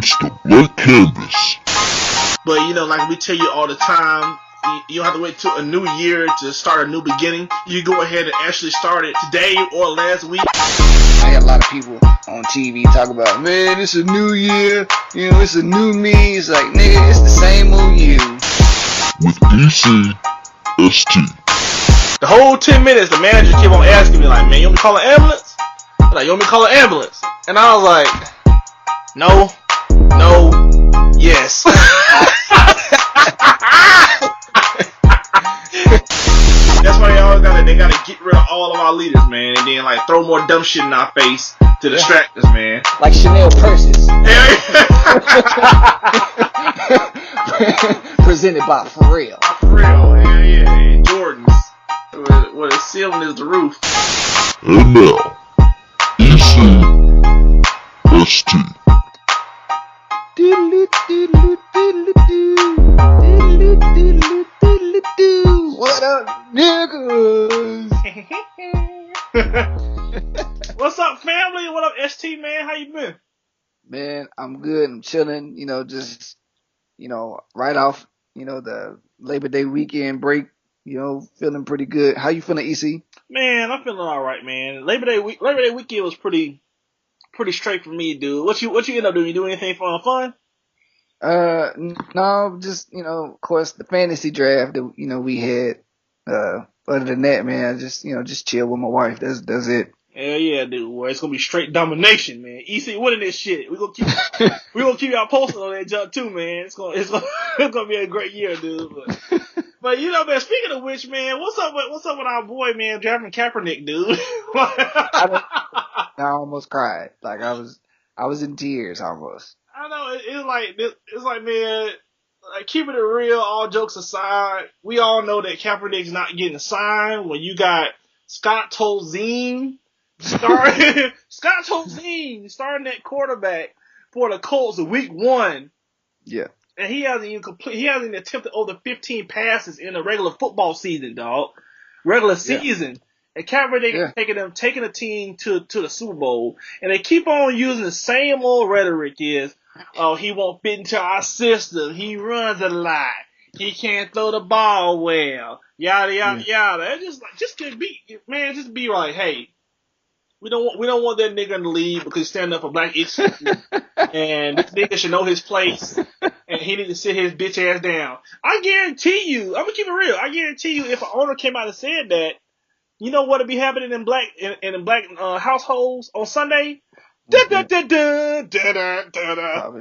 It's the Black Canvas. But you know, like we tell you all the time, you don't have to wait till a new year to start a new beginning. You go ahead and actually start it today or last week. I got a lot of people on TV talk about, man, it's a new year, you know, it's a new me. It's like, nigga, it's the same old you. With EC&ST. The whole 10 minutes, the manager kept on asking me, like, man, you want me to call an ambulance? Like, you want me to call an ambulance? And I was like, no, yes. That's why they gotta get rid of all of our leaders, man, and then like throw more dumb shit in our face to distract us, man. Like Chanel purses. Presented by For Real. For real, yeah. Jordans. Where the ceiling is the roof. And now, EC&ST. What up, niggas? What's up, family? What up, ST, man? How you been? Man, I'm good. I'm chilling. You know, just, you know, right off, you know, the Labor Day weekend break. You know, feeling pretty good. How you feeling, EC? Man, I'm feeling all right, man. Labor Day weekend was pretty straight for me, dude. What you end up doing? You do anything fun? No, just, you know, of course, the fantasy draft that, you know, we had. Other than that, man, I just, you know, just chill with my wife. That's it. Hell yeah, dude. Well, it's gonna be straight domination, man. EC winning this shit. We gonna keep y'all posted on that jump too, man. It's gonna be a great year, dude. But you know, man. Speaking of which, man, what's up with our boy, man, drafting Kaepernick, dude? I almost cried. Like I was in tears almost. I know it's like, man. Like, keeping it real, all jokes aside, we all know that Kaepernick's not getting signed when you got Scott Tolzien starting that quarterback for the Colts in week 1. Yeah. And he hasn't even attempted over 15 passes in a regular football season, dog. Regular season. And Kaepernick taking a team to the Super Bowl. And they keep on using the same old rhetoric is, oh, he won't fit into our system. He runs a lot. He can't throw the ball well. Yada yada yada. It's just be like, hey, we don't want that nigga in the league because he's standing up for black issues. And this nigga should know his place. And he needs to sit his bitch ass down. I guarantee you, I'm gonna keep it real. I guarantee you, if an owner came out and said that, you know what'd be happening in black households on Sunday? Probably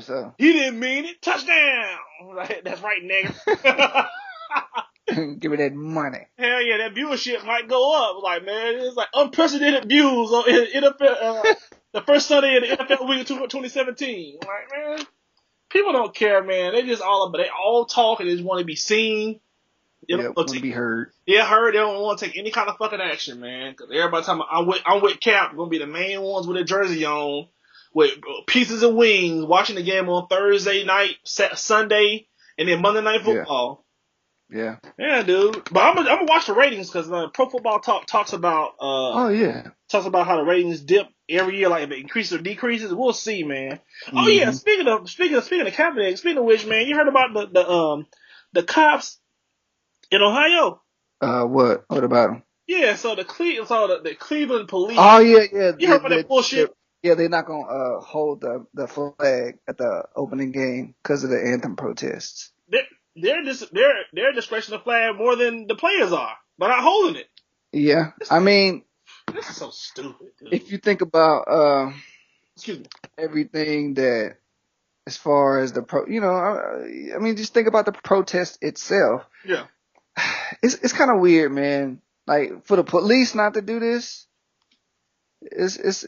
so. He didn't mean it. Touchdown. That's right, nigga. Give me that money. Hell yeah, that viewership might go up. Like, man, it's like unprecedented views on NFL, the first Sunday of the NFL week of 2017. Like, man, people don't care, man. They all talk and they just want to be seen. They don't want to be heard. Yeah, heard. They don't want to take any kind of fucking action, man. Because everybody talking about, I'm with Cap. Gonna be the main ones with their jersey on, with pieces of wings, watching the game on Thursday night, Sunday, and then Monday Night Football. Yeah, dude. But I'm gonna watch the ratings because Pro Football Talk talks about talks about how the ratings dip every year, like if it increases or decreases. We'll see, man. Mm-hmm. Oh yeah, speaking of Kaepernick, speaking of which, man, you heard about the cops in Ohio? What about them? Yeah, so the Cleveland police. Oh yeah. You heard about that bullshit? They're not gonna hold the flag at the opening game because of the anthem protests. They're disgracing the flag more than the players are by not holding it. Yeah, this is so stupid, dude. If you think about excuse me, everything that, as far as just think about the protest itself. Yeah. It's kind of weird, man. Like, for the police not to do this, it's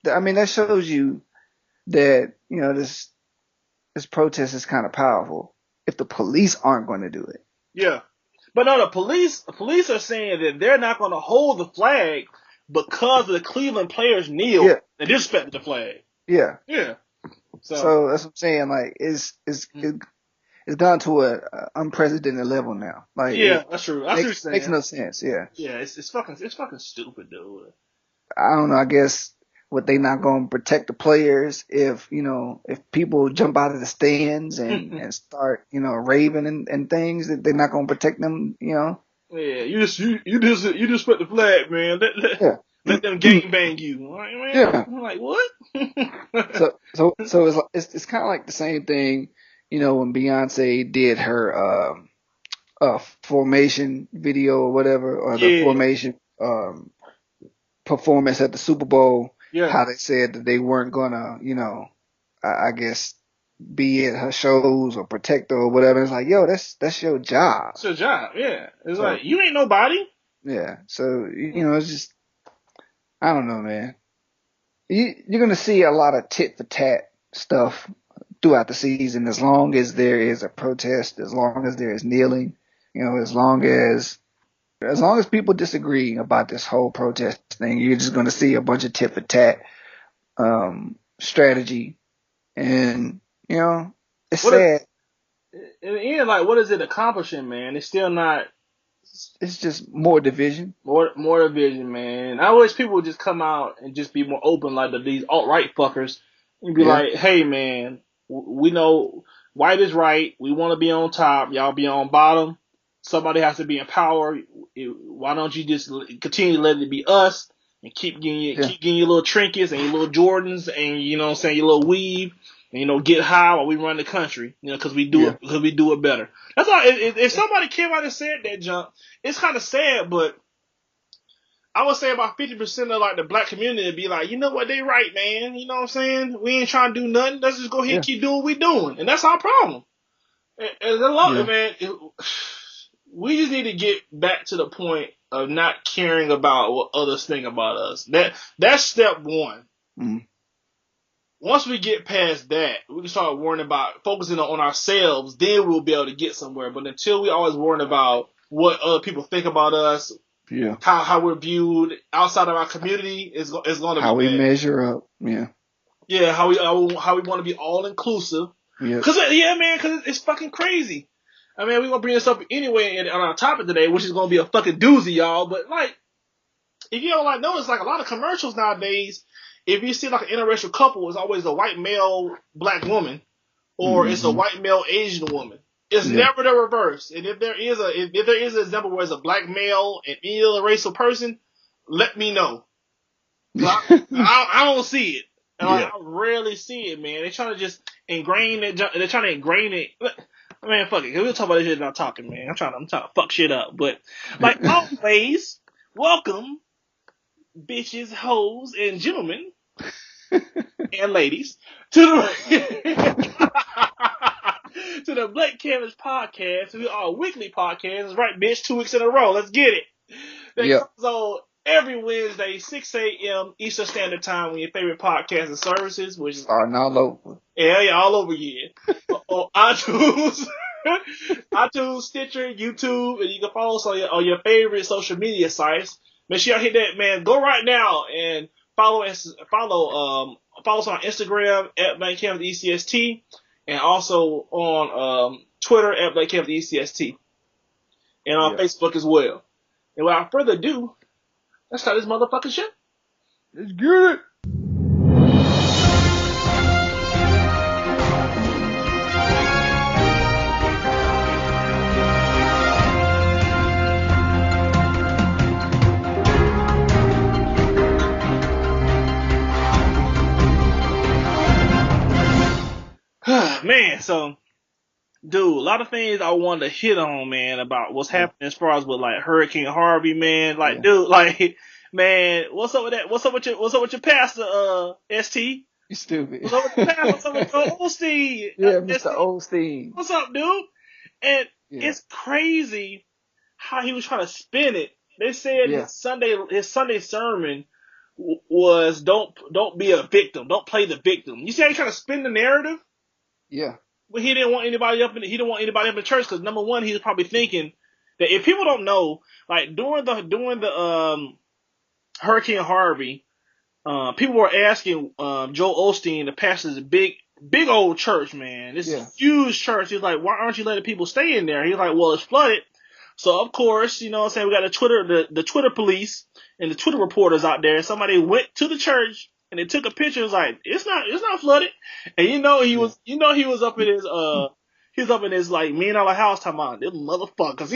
that shows you that, you know, this protest is kind of powerful if the police aren't going to do it. Yeah. But no, the police are saying that they're not going to hold the flag because the Cleveland players kneel and disrespect the flag. Yeah. Yeah. So that's what I'm saying. Like, it's gone to a unprecedented level now. Like, that's true. That's what you're saying. Makes no sense. Yeah. Yeah, it's fucking stupid, dude. I don't know. I guess what they not going to protect the players if, if people jump out of the stands and start, raving and things, that they're not going to protect them, Yeah, you just put the flag, man. Let them gang bang you. Like, man, yeah. I'm like, what? So it's kind of like the same thing, when Beyonce did her formation video or whatever, or the formation performance at the Super Bowl. Yeah. How they said that they weren't gonna, I guess, be at her shows or protect her or whatever. It's like, yo, that's your job. It's your job, yeah. It's like, you ain't nobody. Yeah. So, it's just, I don't know, man. You're gonna see a lot of tit for tat stuff throughout the season, as long as there is a protest, as long as there is kneeling, as long as people disagree about this whole protest thing, you're just going to see a bunch of tit for tat strategy, and it's sad. In the end, like, what is it accomplishing, man? It's still not. It's just more division. More division, man. I wish people would just come out and just be more open, like these alt-right fuckers, and be like, hey, man, we know white is right. We want to be on top. Y'all be on bottom. Somebody has to be in power. Why don't you just continue to let it be us and keep getting your little trinkets and your little Jordans and, your little weave and, get high while we run the country, because we do it better. That's all. If somebody came out and said that junk, it's kind of sad, but I would say about 50% of like the black community would be like, you know what, they right, man. You know what I'm saying? We ain't trying to do nothing. Let's just go ahead and keep doing what we doing. And that's our problem. And man, we just need to get back to the point of not caring about what others think about us. That's step one. Mm-hmm. Once we get past that, we can start worrying about focusing on ourselves. Then we'll be able to get somewhere. But until we always worrying about what other people think about us, how we're viewed outside of our community, is going to be how we bad. measure up. Yeah, how we want to be all inclusive. Because it's fucking crazy. I mean, we're going to bring this up anyway on our topic today, which is going to be a fucking doozy, y'all. But, like, if you don't notice, like, a lot of commercials nowadays, if you see, like, an interracial couple, it's always a white male black woman, or it's a white male Asian woman. It's never the reverse. And if there is an example where it's a black male and any other racial person, let me know. I don't see it. I rarely see it, man. They're trying to just ingrain it. They're trying to ingrain it. Man, fuck it. We'll talk about this shit not talking, man. I'm trying to fuck shit up. But, like always, welcome, bitches, hoes, and gentlemen, and ladies, to the Black Canvas Podcast. We are a weekly podcast. That's right, bitch. 2 weeks in a row. Let's get it. That comes on every Wednesday, 6 a.m. Eastern Standard Time, on your favorite podcasting services, which is starting all over. Yeah, all over again. On iTunes, Stitcher, YouTube, and you can follow us on your favorite social media sites. Make sure y'all hit that, man. Go right now and follow us. Follow us on Instagram at Black Canvas ECST, and also on Twitter at Black Canvas ECST, and on Facebook as well. And without further ado, let's start this motherfucking shit. Let's get it. Man, so, dude, a lot of things I wanted to hit on, man, about what's happening as far as with, like, Hurricane Harvey, man. Like, dude, like, man, what's up with that? What's up with your pastor, ST? You stupid. What's up with your pastor? What's up with your Osteen? Yeah, Mr. Osteen. What's up, dude? And it's crazy how he was trying to spin it. They said his Sunday sermon was don't be a victim. Don't play the victim. You see how he's trying to spin the narrative? Yeah. But he didn't want anybody up in the church, because number one, he was probably thinking that if people don't know, like during the Hurricane Harvey, people were asking Joel Osteen, the pastor of a big old church, man. This is a huge church. He's like, why aren't you letting people stay in there? He's like, well, it's flooded. So of course, you know what I'm saying, we got the Twitter police and the Twitter reporters out there. Somebody went to the church and they took a picture. It was like, it's not flooded. And he was up in his he was up in his like $1 million house talking about them motherfuckers.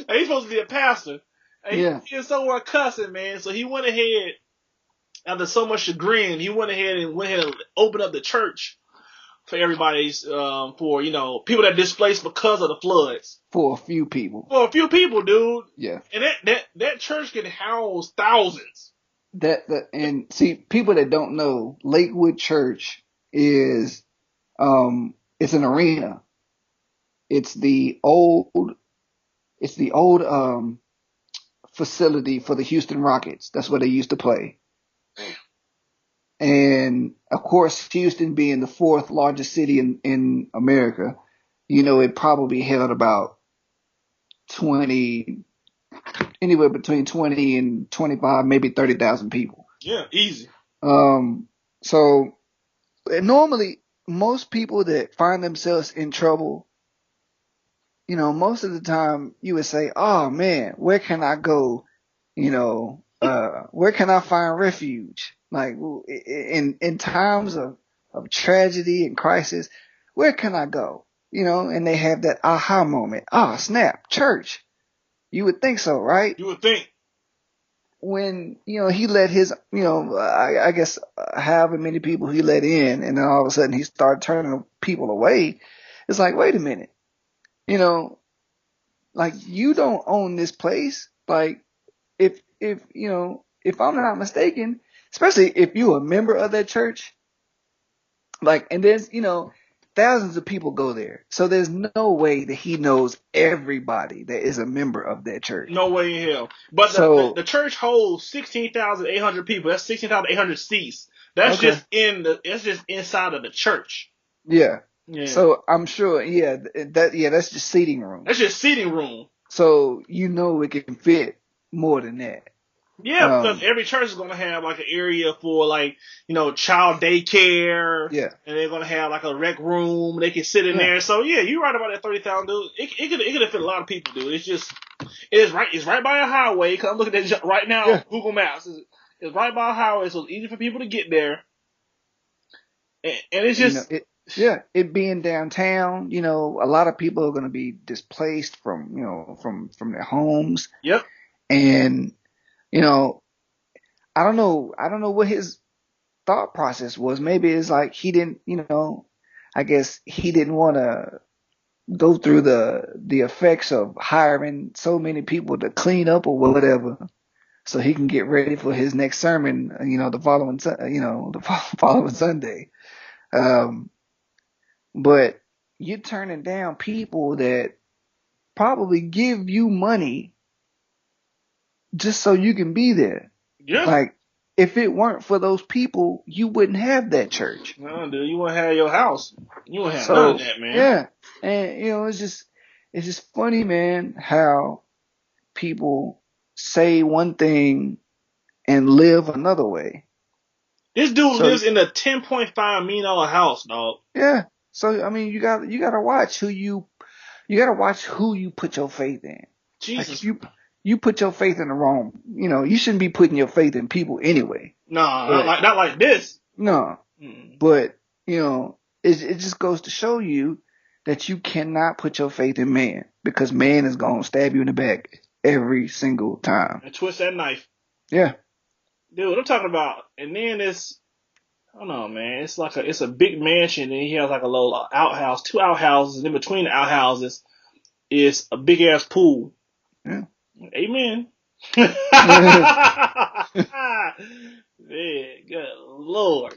And he's supposed to be a pastor. And he was somewhere cussing, man. So he went ahead, after so much chagrin, he went ahead and opened up the church for everybody's for people that displaced because of the floods. For a few people. For a few people, dude. Yeah. And that church can house thousands. And see, people that don't know, Lakewood Church is it's an arena. It's the old facility for the Houston Rockets. That's where they used to play. And of course, Houston being the fourth largest city in America, it probably held about anywhere between 20 and 25, maybe 30,000 people. Yeah, easy. So normally most people that find themselves in trouble, most of the time you would say, oh man, where can I go? Where can I find refuge? Like in times of tragedy and crisis, where can I go? And they have that aha moment. Ah, snap, church. You would think so, right? You would think. When, he let his, I guess however many people he let in, and then all of a sudden he started turning people away. It's like, wait a minute. Like, you don't own this place. Like, if I'm not mistaken, especially if you're a member of that church, like, and there's, thousands of people go there. So there's no way that he knows everybody that is a member of that church. No way in hell. But the church holds 16,800 people. That's 16,800 seats. That's just just inside of the church. Yeah. So I'm sure, that's just seating room. That's just seating room. So it can fit more than that. Yeah, because every church is going to have like an area for like, child daycare. Yeah. And they're going to have like a rec room. They can sit in there. So yeah, you're right about that 30,000, dude. It could fit a lot of people, dude. It's right by a highway. Cause I'm looking at it right now on Google Maps. It's right by a highway, so it's easy for people to get there. And it's just... it being downtown, a lot of people are going to be displaced from their homes. Yep. And, I don't know what his thought process was. Maybe it's like he didn't, I guess he didn't want to go through the effects of hiring so many people to clean up or whatever, so he can get ready for his next sermon, the following Sunday. But you're turning down people that probably give you money just so you can be there. Yeah. Like, if it weren't for those people, you wouldn't have that church. No, dude, you wouldn't have your house. You wouldn't have none of that, man. Yeah. And, it's just funny, man, how people say one thing and live another way. This dude lives in a $10.5 million house, dog. Yeah. So, I mean, you gotta watch who you put your faith in. Jesus. Like, if you put your faith in the wrong, you shouldn't be putting your faith in people anyway. No, not like this. No. But, it just goes to show you that you cannot put your faith in man, because man is going to stab you in the back every single time. And twist that knife. Yeah. Dude, I'm talking about, and then it's, I don't know, man. It's a big mansion, and he has like a little outhouse, 2 outhouses, and in between the outhouses is a big ass pool. Yeah. Amen. Man, good Lord.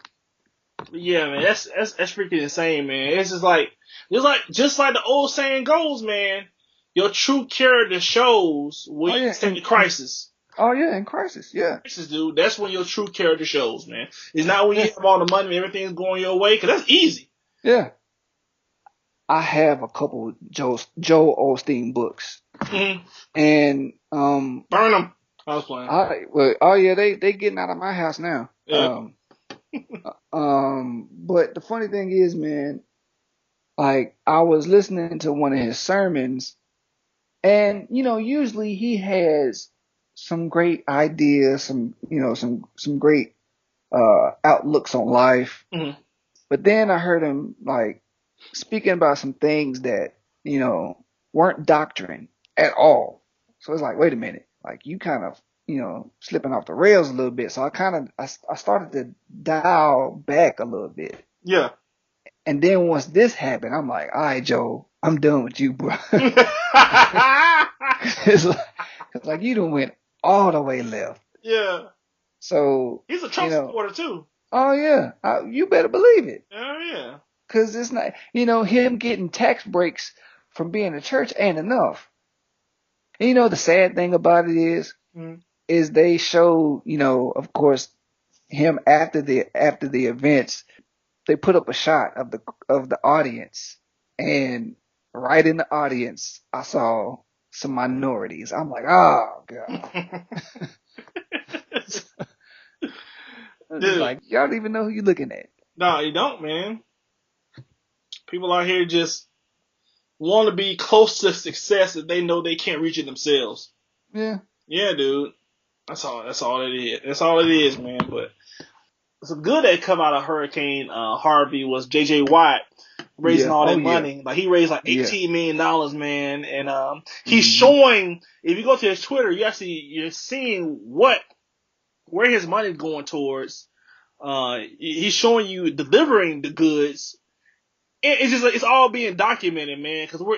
But yeah, man, that's freaking insane, man. It's just like the old saying goes, man. Your true character shows when you stand in crisis. Oh yeah, in crisis, yeah. Crisis, dude. That's when your true character shows, man. It's not when you have all the money and everything's going your way, because that's easy. Yeah. I have a couple Joel Osteen books, and burn them. I was playing. They getting out of my house now. Yeah. But the funny thing is, man, like, I was listening to one of his sermons, and usually he has some great ideas, some great outlooks on life. Mm-hmm. But then I heard him like speaking about some things that, weren't doctrine at all. So it's like, wait a minute, like you kind of, slipping off the rails a little bit. So I started to dial back a little bit. Yeah. And then once this happened, I'm like, all right, Joe, I'm done with you, bro. it's like you done went all the way left. Yeah. So he's a Trump supporter too. Oh yeah, you better believe it. Oh yeah. Cause it's not, him getting tax breaks from being a church ain't enough. And the sad thing about it is they show, of course, him after the events, they put up a shot of the audience, and right in the audience, I saw some minorities. I'm like, oh god. Dude, like y'all don't even know who you're looking at. No, you don't, man. People out here just want to be close to success that they know they can't reach it themselves. Yeah. Yeah, dude. That's all it is. That's all it is, man. But some good that come out of Hurricane Harvey was J.J. Watt raising all that money. Like he raised like $18 million, man. And he's showing, if you go to his Twitter, you're seeing where his money's going towards. He's showing you delivering the goods. It's just like, it's all being documented, man, because we're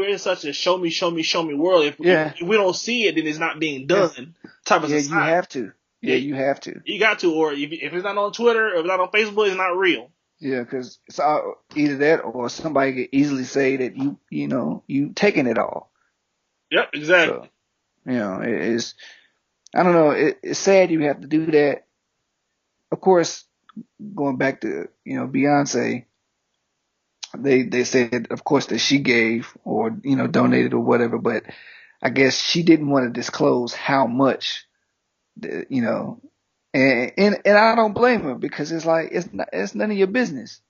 in such a show me world. If we don't see it, then it's not being done. Type of society. You have to. Yeah, you have to. You got to, or if it's not on Twitter, or if it's not on Facebook, it's not real. Yeah, because it's either that or somebody could easily say that you taking it all. Yep, exactly. So, it's, I don't know, it's sad you have to do that. Of course, going back to, Beyonce, they said, of course, that she gave or, donated or whatever, but I guess she didn't want to disclose how much, and I don't blame her, because it's like, it's none of your business.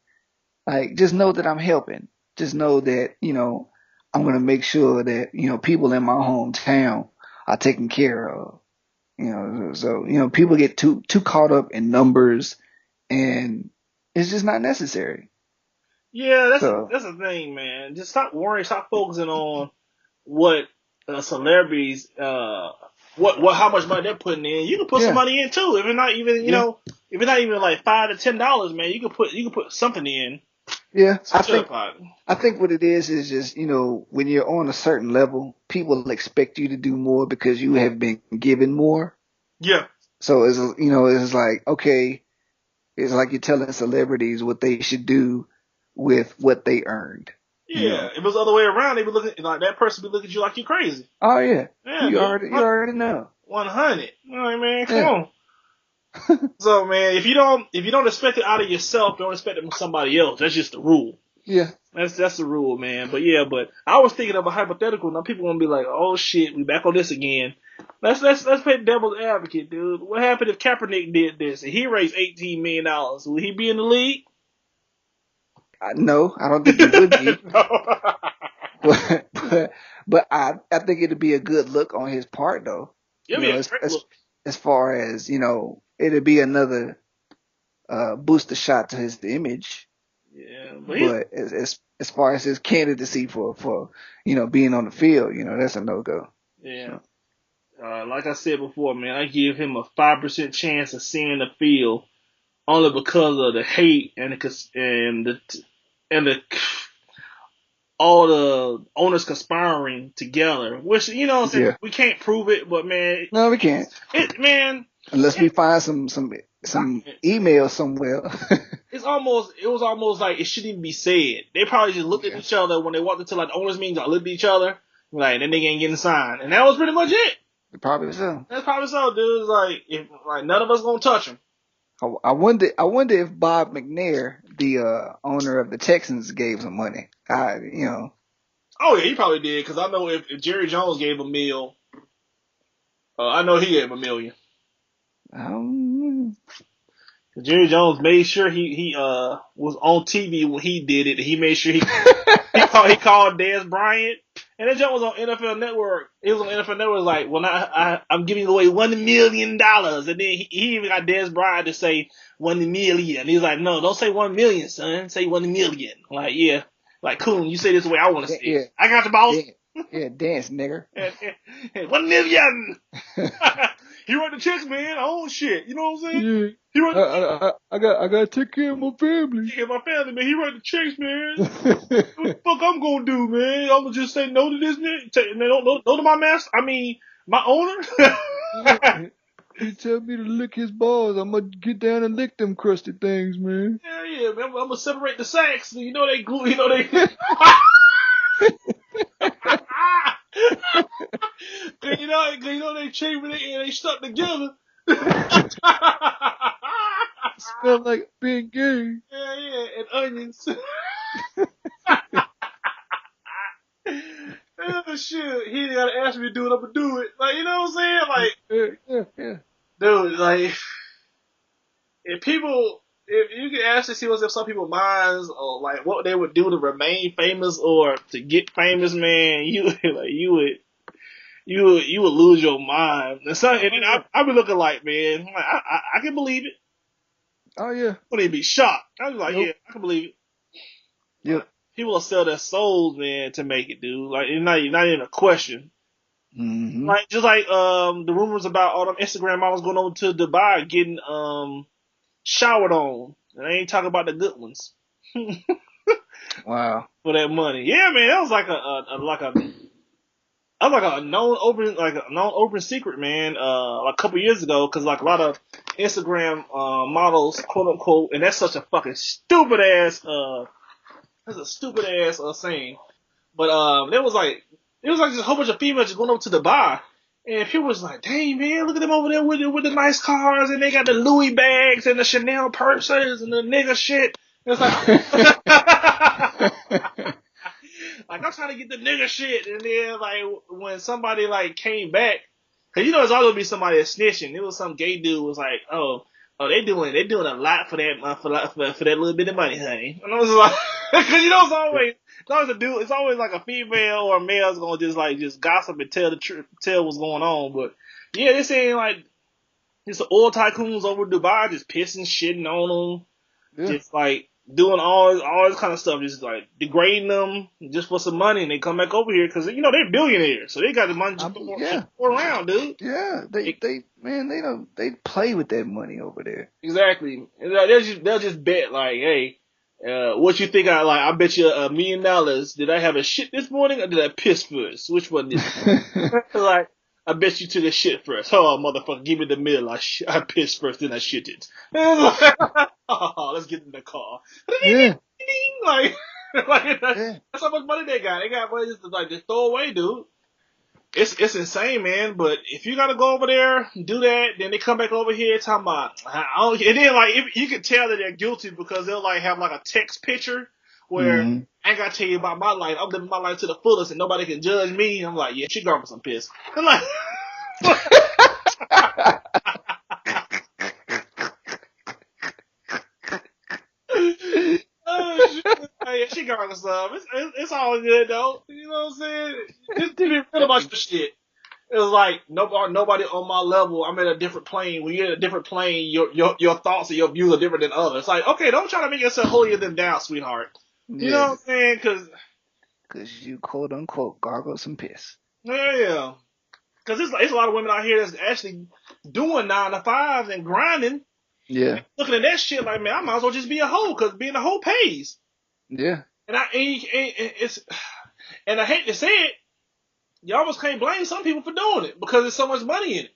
Like, just know that I'm helping. Just know that, I'm going to make sure that, people in my hometown are taken care of. So, people get too caught up in numbers, and it's just not necessary. Yeah, that's the thing, man. Just stop worrying, stop focusing on what celebrities, how much money they're putting in. You can put some money in too. If it's not even, if it's not even like $5 to $10, man, you can put something in. Yeah, I think what it is just, when you're on a certain level, people expect you to do more because you have been given more. Yeah. So it's like, okay, it's like you're telling celebrities what they should do with what they earned. Yeah, if it was the other way around, they be looking like that person be looking at you like you're crazy. Oh yeah, you already know. 100. All right, man, come on. So, man, if you don't expect it out of yourself, don't expect it from somebody else. That's just the rule. Yeah, that's the rule, man. But I was thinking of a hypothetical. Now people gonna be like, "Oh shit, we back on this again." Let's play devil's advocate, dude. What happened if Kaepernick did this and he raised $18 million? Would he be in the league? No, I don't think he would be. but I think it'd be a good look on his part, though. As far as it'd be another booster shot to his image. Yeah, but as far as his candidacy for being on the field, that's a no-go. Yeah. Like I said before, man, I give him a 5% chance of seeing the field only because of the hate and all the owners conspiring together. Which we can't prove it, but man, no, we can't. Unless we find some email somewhere. It was almost like it shouldn't even be said. They probably just looked at each other when they walked into like the owners meetings. I looked at each other, like then they ain't getting signed, and that was pretty much it. Probably so. That's probably so, dude. It's like if none of us gonna touch him. I wonder if Bob McNair, the owner of the Texans, gave some money. Oh yeah, he probably did, because I know if Jerry Jones gave a meal, I know he gave $1 million. Jerry Jones made sure he was on TV when he did it. He made sure he called Dez Bryant. And that jump was on NFL Network. It was on NFL Network. Like, well, I'm giving away $1 million, and then he even got Des Bryant to say 1 million. He's like, no, don't say 1 million, son. Say 1 million. Like, yeah, like Coon, you say this the way I want to say it. I got the boss. Yeah, dance, nigga. And 1 million. He wrote the checks, man. Oh shit, you know what I'm saying? Yeah. He wrote I got to take care of my family. Take care of my family, man. He wrote the checks, man. What the fuck I'm gonna do, man? I'm gonna just say no to this nigga. No to my master. I mean, my owner. He tell me to lick his balls. I'm gonna get down and lick them crusty things, man. Yeah, man. I'm gonna separate the sacks. You know they glue. You know they. you know they chamber it and they stuck together. Smell like being gay. Yeah, and onions. Oh shit, he didn't gotta ask me to do it, I'm gonna do it. Like, you know what I'm saying? Like, yeah. Dude, like, if you could actually see what's in some people's minds, or like what they would do to remain famous or to get famous, man, you would lose your mind. And then I be looking like, man, like, I can believe it. Oh yeah. I wouldn't be shocked. I was like, yeah, I can believe it. Yep. People will sell their souls, man, to make it, dude. Like, it's not even a question. Mm-hmm. Like, just like the rumors about all them Instagram models going over to Dubai getting showered on. And I ain't talking about the good ones. Wow. For that money. Yeah, man, that was like a known open secret, man, like a couple years ago, cause like a lot of Instagram models, quote unquote, and that's such a fucking stupid ass saying. But there was like just a whole bunch of females just going over to Dubai, and people was like, "Dang man, look at them over there with the nice cars, and they got the Louis bags and the Chanel purses and the nigga shit." And it's like, like I'm trying to get the nigga shit, and then like when somebody like came back, cause you know it's always gonna be somebody that's snitching. It was some gay dude was like, "Oh, they doing a lot for that for that little bit of money, honey." And I was like, cause you know it's always a dude. It's always like a female or a male's gonna just gossip and tell what's going on. But yeah, this ain't like just oil tycoons over Dubai just pissing, shitting on them, just like doing all this kind of stuff, just like degrading them just for some money, and they come back over here because you know they're billionaires, so they got the money just pour around, dude. Yeah, they play with that money over there. Exactly. They'll just bet like, hey, what you think? I bet you $1 million. Did I have a shit this morning or did I piss first? Which one did? Like, I bet you took a shit first. Oh, motherfucker, give me the mill. I pissed first, then I shitted. Oh, let's get in the car. Yeah. Like that's how much money they got. They got money just throw away, dude. It's insane, man. But if you gotta go over there, do that, then they come back over here talking about, and then like you can tell that they're guilty because they'll like have like a text picture where I ain't gotta tell you about my life. I'm living my life to the fullest, and nobody can judge me. I'm like, yeah, she got some piss. I'm like, oh shit, yeah, she got some. It's all good though. You know what I'm saying? Just be real about your shit. It was like nobody on my level. I'm in a different plane. When you're in a different plane, your thoughts and your views are different than others. It's like, okay, don't try to make yourself holier than thou, sweetheart. You know what I'm saying? Cause you quote unquote gargle some piss. Yeah. Cause it's a lot of women out here that's actually doing 9 to 5s and grinding. Yeah. And looking at that shit like, man, I might as well just be a hoe, cause being a hoe pays. Yeah. And I hate to say it, you almost can't blame some people for doing it because there's so much money in it.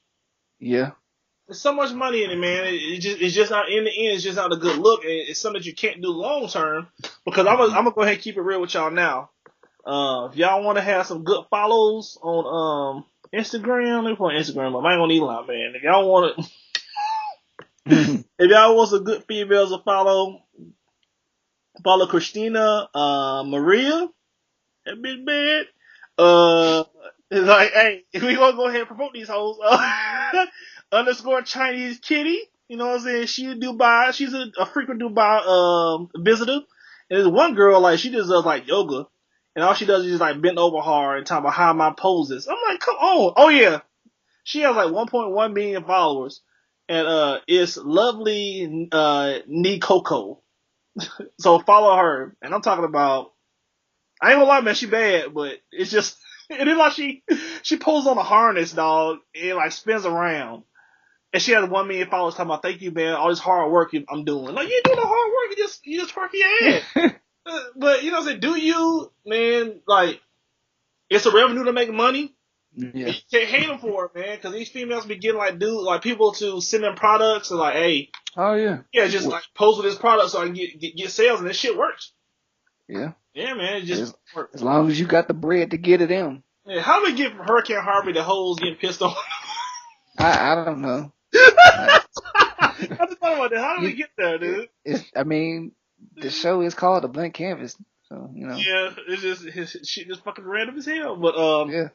Yeah. There's so much money in it, man. It's just not, in the end, it's just not a good look. And it's something that you can't do long term, because I'm gonna go ahead and keep it real with y'all now. If y'all want to have some good follows on Instagram, let me put Instagram up. I ain't gonna need a lot, man. If y'all want to, if y'all want some good females to follow Christina Maria. That bitch bad. It's like, hey, we gonna go ahead and promote these hoes. Underscore Chinese Kitty. You know what I'm saying? She's a frequent Dubai visitor. And there's one girl, like, she just does like yoga. and all she does is just like bend over hard and talk about how my poses. I'm like, come on. Oh yeah, she has like 1.1 million followers, and it's lovely Nee Coco. So follow her, and I'm talking about. I ain't gonna lie, man, she bad, but it's just it is like she pulls on a harness, dog, and like spins around. And she has 1 million followers talking about, thank you, man, all this hard work I'm doing. Like, you ain't doing the hard work, you just work your ass. But, you know what I'm saying, do you, man, like, it's a revenue to make money. Yeah. And you can't hate them for it, man, because these females be getting, like, people to send them products and, like, hey. Oh, yeah. Yeah, just, like, post with this product so I can get sales, and this shit works. Yeah. Yeah, man, it just works. As long as you got the bread to get it in. Yeah, how do we get from Hurricane Harvey to hoes getting pissed off? I don't know. I just thought about that. How do we get there, dude? I mean, the show is called The Blank Canvas, so you know. Yeah, it's just his shit just fucking random as hell. But yeah.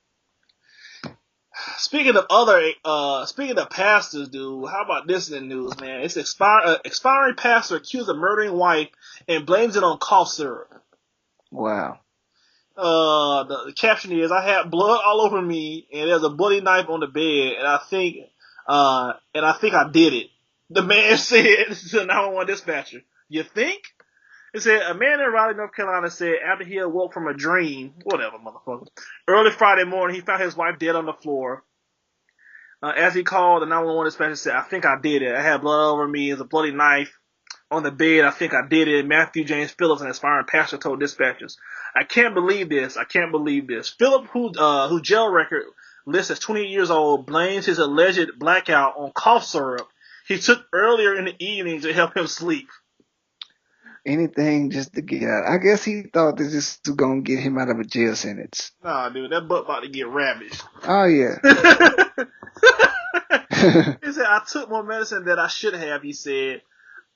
Speaking of pastors, dude, how about this in the news, man? It's expiring pastor accused of murdering wife and blames it on cough syrup. Wow. The caption is, I had blood all over me and there's a bloody knife on the bed and I think I did it. The man said to the 911 dispatcher. You think? It said, a man in Raleigh, North Carolina said after he awoke from a dream, whatever, motherfucker, early Friday morning, he found his wife dead on the floor. As he called, the 911 dispatcher said, I think I did it. I had blood all over me. There's a bloody knife on the bed. I think I did it. Matthew James Phillips, an aspiring pastor, told dispatchers, I can't believe this. I can't believe this. Phillip, who jail record lists as 28 years old, blames his alleged blackout on cough syrup he took earlier in the evening to help him sleep. Anything just to get out. I guess he thought this was going to get him out of a jail sentence. Nah, dude, that butt about to get ravaged. Oh, yeah. He said, I took more medicine than I should have, he said.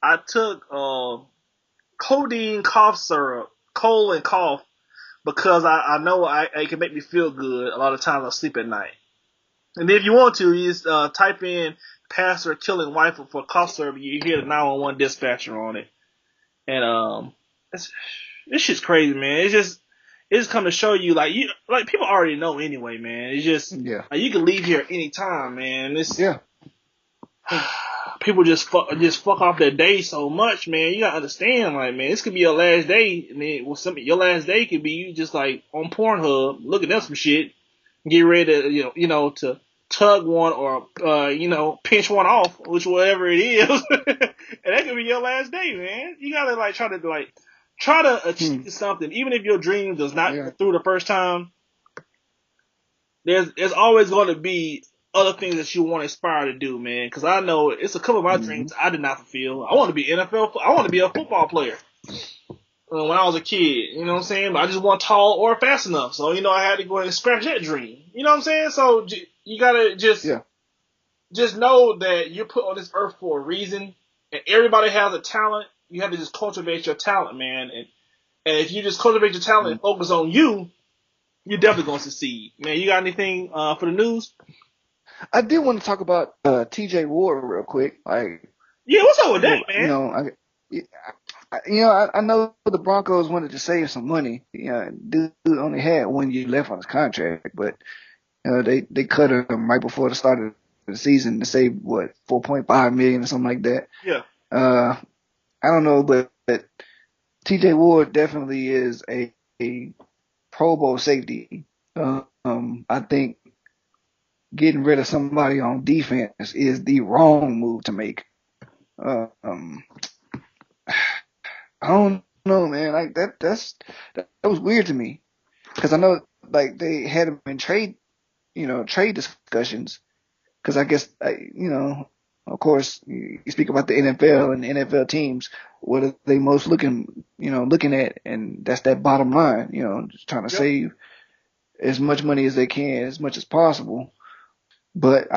I took codeine cough syrup, cold and cough, because I know it can make me feel good. A lot of times I sleep at night. And if you want to, you just type in pastor killing wife for cough syrup, you hear the 911 dispatcher on it. And this shit's crazy, man. It's just come to show you, like people already know anyway, man. It's just like, you can leave here anytime, man. People just fuck off their day so much, man. You gotta understand, like, man, this could be your last day. I mean, your last day could be you just like on Pornhub looking at some shit, get ready to to tug one or pinch one off, whatever it is, and that could be your last day, man. You gotta try to achieve something, even if your dream does not go through the first time. There's always going to be other things that you want to aspire to do, man. Because I know it's a couple of my dreams I did not fulfill. I want to be NFL. I want to be a football player. When I was a kid, you know what I'm saying? But I just wasn't tall or fast enough, so I had to go ahead and scratch that dream. You know what I'm saying? So you gotta just know that you're put on this earth for a reason, and everybody has a talent. You have to just cultivate your talent, man. And if you just cultivate your talent and focus on you, you're definitely gonna succeed, man. You got anything for the news? I did want to talk about T.J. Ward real quick. Like, yeah, what's up with that, man? I know the Broncos wanted to save some money. Dude only had 1 year left on his contract, but they cut him right before the start of the season to save $4.5 million or something like that. Yeah. I don't know, but T.J. Ward definitely is a Pro Bowl safety. I think getting rid of somebody on defense is the wrong move to make. I don't know, man. Like that was weird to me, because I know like they had him in trade discussions. Because I guess of course you speak about the NFL and the NFL teams. What are they most looking at, and that's that bottom line. Just trying to save as much money as they can, as much as possible. But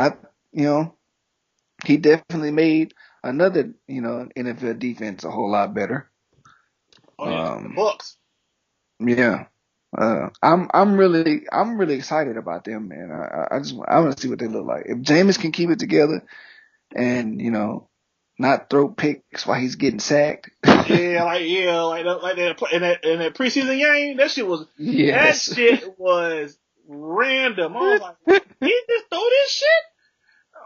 he definitely made another, NFL defense a whole lot better. Oh yeah, the Bucks. Yeah. I'm really excited about them, man. I want to see what they look like. If Jameis can keep it together and, not throw picks while he's getting sacked. Yeah, in that preseason game, that shit was random. I was like, he just throw this shit?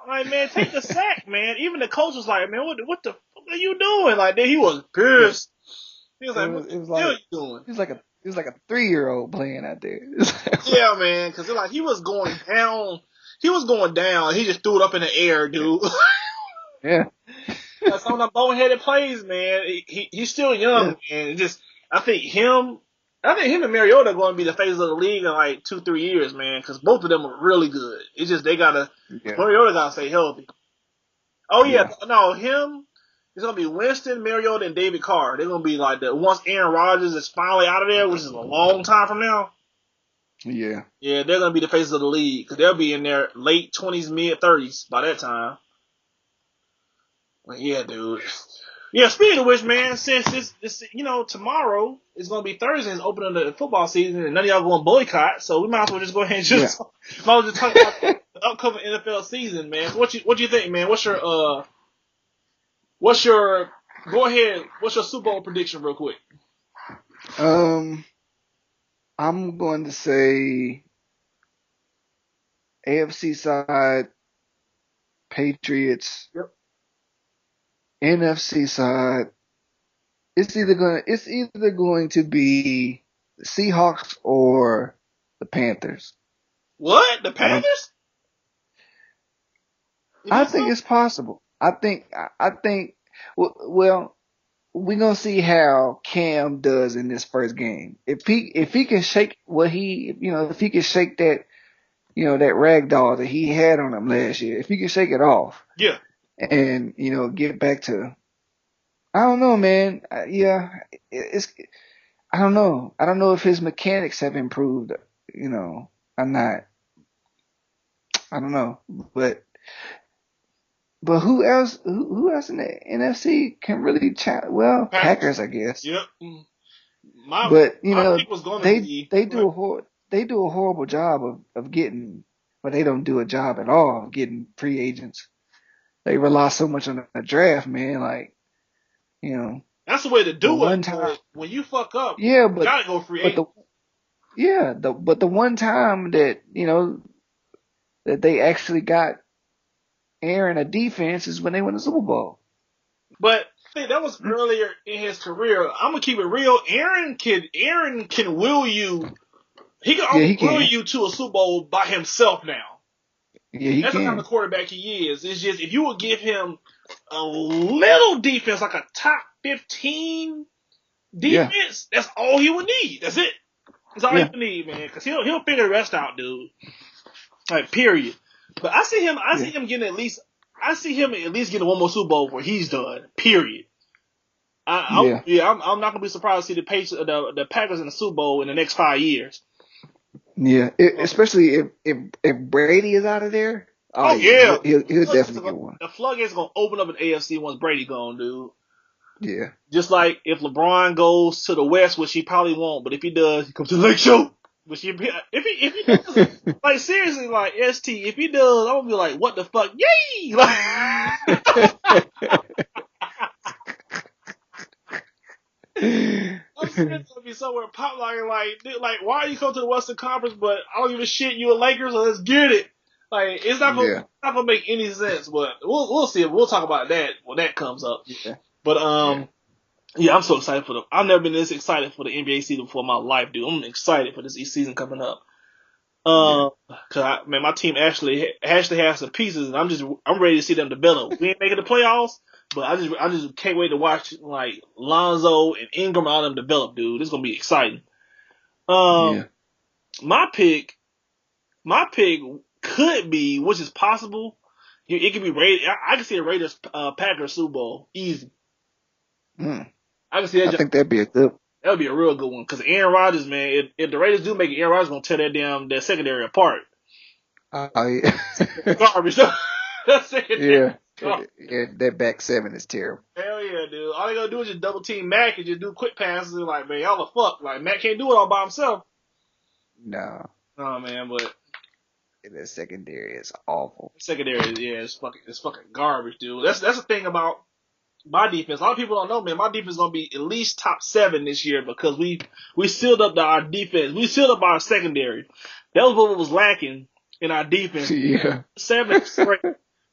Like, man, take the sack, man. Even the coach was like, man, what the fuck are you doing? Like, then he was pissed. He was like, what the hell are you doing? He was like a 3-year-old playing out there. Yeah, man, because he was going down. He was going down. He just threw it up in the air, dude. Yeah. Some of them boneheaded plays, man. He's still young, man. I think him and Mariota are going to be the faces of the league in like 2-3 years, man. Because both of them are really good. It's just Mariota gotta stay healthy. Oh yeah, no, him. It's gonna be Winston, Mariota, and David Carr. They're gonna be like once Aaron Rodgers is finally out of there, which is a long time from now. Yeah. Yeah, they're gonna be the faces of the league because they'll be in their late 20s, mid 30s by that time. But yeah, dude. Yeah, speaking of which, man, since this tomorrow is gonna be Thursday, it's opening the football season, and none of y'all going to boycott, so we might as well just go ahead and just talk about the upcoming NFL season, man. So what you think, man? What's your Super Bowl prediction, real quick? I'm going to say AFC side Patriots. Yep. NFC side, it's either going to be the Seahawks or the Panthers. What? The Panthers? I think it's possible. I think. Well, we're gonna see how Cam does in this first game. If he can shake if he can shake that, that rag doll that he had on him last year, if he can shake it off. Yeah. And, get back to, I don't know, man. I don't know. I don't know if his mechanics have improved, or not. I don't know. But who else in the NFC can really challenge? Well, Packers, I guess. Yep. But, they do a horrible job of getting, but they don't do a job at all of getting free agents. They rely so much on the draft, man. Like, that's the way to do it. Time, when you fuck up, you gotta go free agent. But the one time that that they actually got Aaron a defense is when they won the Super Bowl. But that was earlier in his career. I'm gonna keep it real. Aaron can will you. He can will you to a Super Bowl by himself now. Yeah, that's the kind of quarterback he is. It's just if you would give him a little defense, like a top 15 defense, that's all he would need. That's it. That's all he would need, man. Because he'll figure the rest out, dude. Like, period. But I see him getting at least getting one more Super Bowl where he's done. Period. I'm not gonna be surprised to see the Packers in the Super Bowl in the next 5 years. Yeah, especially if Brady is out of there. Oh yeah, he'll definitely get one. The floodgates gonna open up in AFC once Brady gone, dude. Yeah. Just like if LeBron goes to the West, which he probably won't, but if he does, he comes to the Lake Show. Which if he does, like seriously, like ST, if he does, I'm gonna be like, what the fuck, yay! Like, I'm serious, gonna be somewhere pop like, dude, like, why you come to the Western Conference? But I don't give a shit. You a Lakers, so let's get it. Like, it's not gonna make any sense. But we'll see. We'll talk about that when that comes up. Yeah. But I'm so excited for I've never been this excited for the NBA season before in my life, dude. I'm excited for this season coming up. Cause my team actually has some pieces, and I'm ready to see them develop. We ain't making the playoffs. But I just can't wait to watch like Lonzo and Ingram and all them develop, dude. This is gonna be exciting. My pick could be, which is possible. It could be Raiders. I can see a Raiders Packers Super Bowl easy. I can see that. I think that'd be a real good one because Aaron Rodgers, man. If the Raiders do make it, Aaron Rodgers gonna tear that secondary apart. Garbage. Yeah. Yeah, that back seven is terrible. Hell yeah, dude. All they gotta do is just double team Mac and just do quick passes and like, man, y'all are fucked. Like, Mac can't do it all by himself. No. Oh man, but the secondary is awful. Secondary, yeah, it's fucking garbage, dude. That's the thing about My defense. A lot of people don't know, man. My defense is gonna be at least top 7 this year because we sealed up our defense. We sealed up our secondary. That was what was lacking in our defense. Yeah. 7 is great.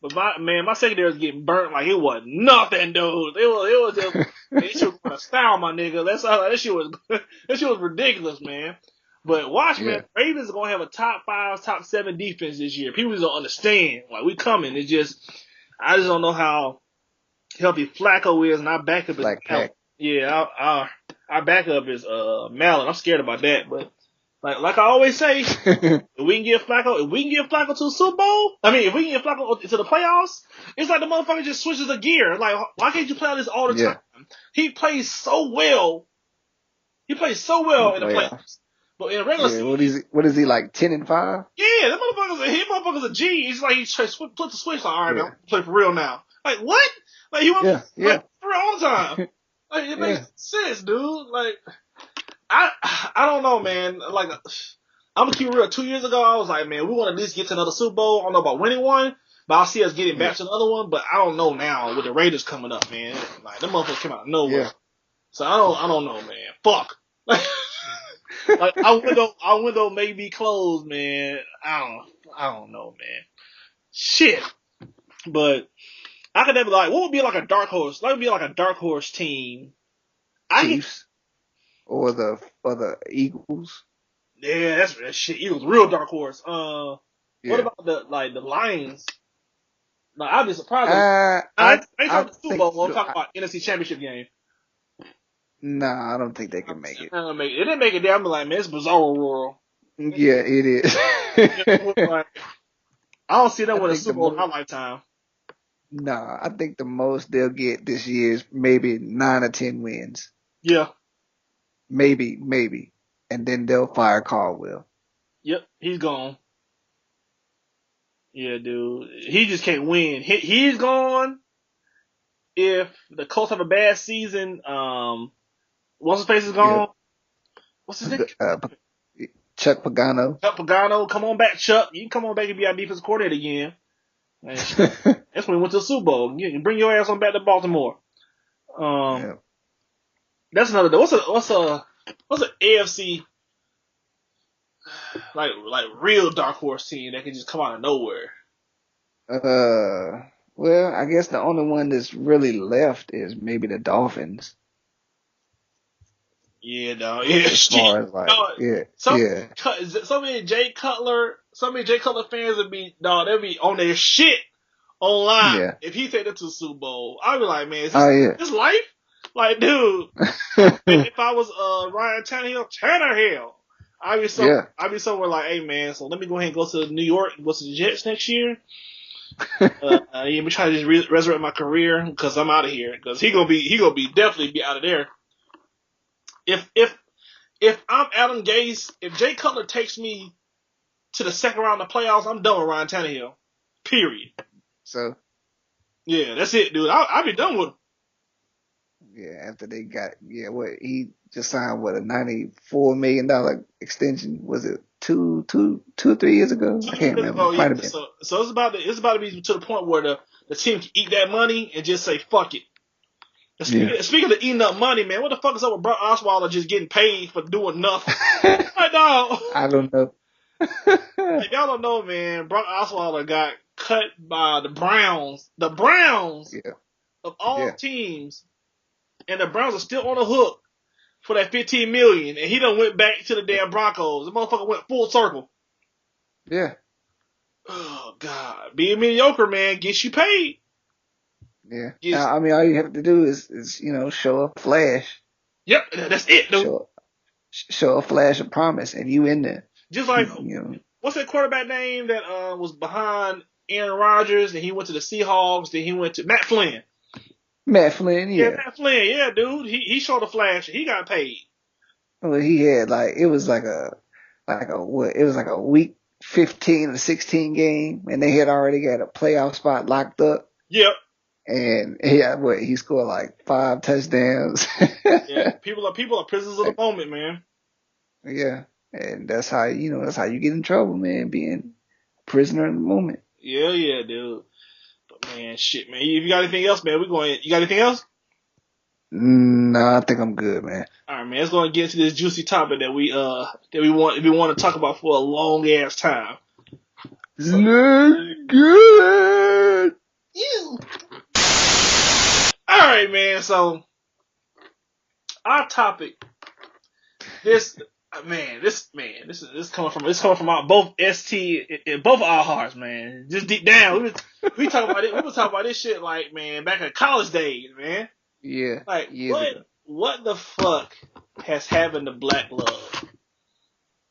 But my secondary was getting burnt like it was nothing, dude. It was just it shit was a style, my nigga. That's all. That shit was ridiculous, man. But watch, man. Ravens are gonna have a top 5, top 7 defense this year. People just don't understand. Like we coming. It's just I just don't know how healthy Flacco is, and our backup is Malin. Yeah, our backup is Malin. I'm scared about that, but like I always say, if we can get Flacco to the Super Bowl, if we can get Flacco to the playoffs, it's like the motherfucker just switches a gear. Like, why can't you play this all the time? He plays so well. He plays so well in the playoffs. But in a regular season, what is he like 10-5? Yeah, that motherfucker's a G. He's like he flipped the switch. Like, all right, man, play for real now. Like what? Like he wants to play for real all the time. Like it makes sense, dude. Like I don't know, man. Like I'm gonna keep it real. 2 years ago, I was like, man, we want to at least get to another Super Bowl. I don't know about winning one, but I see us getting back to another one. But I don't know now with the Raiders coming up, man. Like them motherfuckers came out of nowhere. Yeah. So I don't know, man. Fuck. Like our window may be closed, man. I don't know, man. Shit. But I could never what would be like a dark horse? What would be like a dark horse team? Chiefs or the Eagles. Yeah, that's shit. Eagles, real dark horse. What about the Lions? No, I'd be surprised. I ain't talking about the Super Bowl. I'm talking about NFC Championship game. Nah, I don't think they can make it. It didn't make it there. I'm like, man, it's bizarre world. Yeah, it is. I don't see that with a Super Bowl in my lifetime. Nah, I think the most they'll get this year is maybe 9 or 10 wins. Yeah. Maybe. And then they'll fire Caldwell. Yep, he's gone. Yeah, dude. He just can't win. He's gone. If the Colts have a bad season, what's his face is gone? What's his name? Chuck Pagano. Chuck Pagano, come on back, Chuck. You can come on back and be our defensive coordinator again. That's when we went to the Super Bowl. Bring your ass on back to Baltimore. That's another. What's a AFC like real dark horse team that can just come out of nowhere? Well, I guess the only one that's really left is maybe the Dolphins. Yeah, no, yeah. As far as So many Jay Cutler fans would be, they'll be on their shit online if he take it to the Super Bowl. I'd be like, man, is this life? Like, dude, if I was Ryan Tannehill, I'd be somewhere like, hey man, so let me go ahead and go to New York and go to the Jets next year. Me try to just resurrect my career because I'm out of here. Because he gonna definitely be out of there. If I'm Adam Gase, if Jay Cutler takes me to the second round of the playoffs, I'm done with Ryan Tannehill. Period. So. Yeah, that's it, dude. I'll be done with him. Yeah, after they got he just signed a $94 million extension. Was it 2 or 3 years ago? I can't remember. So it's about to be to the point where the team can eat that money and just say fuck it. Speaking of eating up money, man, what the fuck is up with Brock Osweiler just getting paid for doing nothing? Like, dog. I don't know. If y'all don't know, man, Brock Osweiler got cut by the Browns. The Browns of all teams. And the Browns are still on the hook for that $15 million, and he done went back to the damn Broncos. The motherfucker went full circle. Yeah. Oh God, being mediocre, man, gets you paid. Yeah. All you have to do is show a flash. Yep, that's it, dude. Show a flash of promise, and you in there. Just like what's that quarterback name that was behind Aaron Rodgers, and he went to the Seahawks, then he went to Matt Flynn. Matt Flynn, Matt Flynn, dude. He showed a flash. He got paid. Well, he had it was like a week 15 or 16 game, and they had already got a playoff spot locked up. Yep. And he scored like 5 touchdowns. Yeah, people are prisoners of the moment, man. Yeah, and that's how you get in trouble, man. Being a prisoner in the moment. Yeah, dude. But Man, shit, man. If you got anything else, man, you got anything else? Nah, I think I'm good, man. All right, man. Let's go and get into this juicy topic that we want to talk about for a long ass time. Let's good. Ew. All right, man. So our topic, this is coming from both ST and both of our hearts, man. Just deep down, we talk about it. We was talking about this shit like, man, back in college days, man. Yeah. Like, Ago. what the fuck has happened to black love?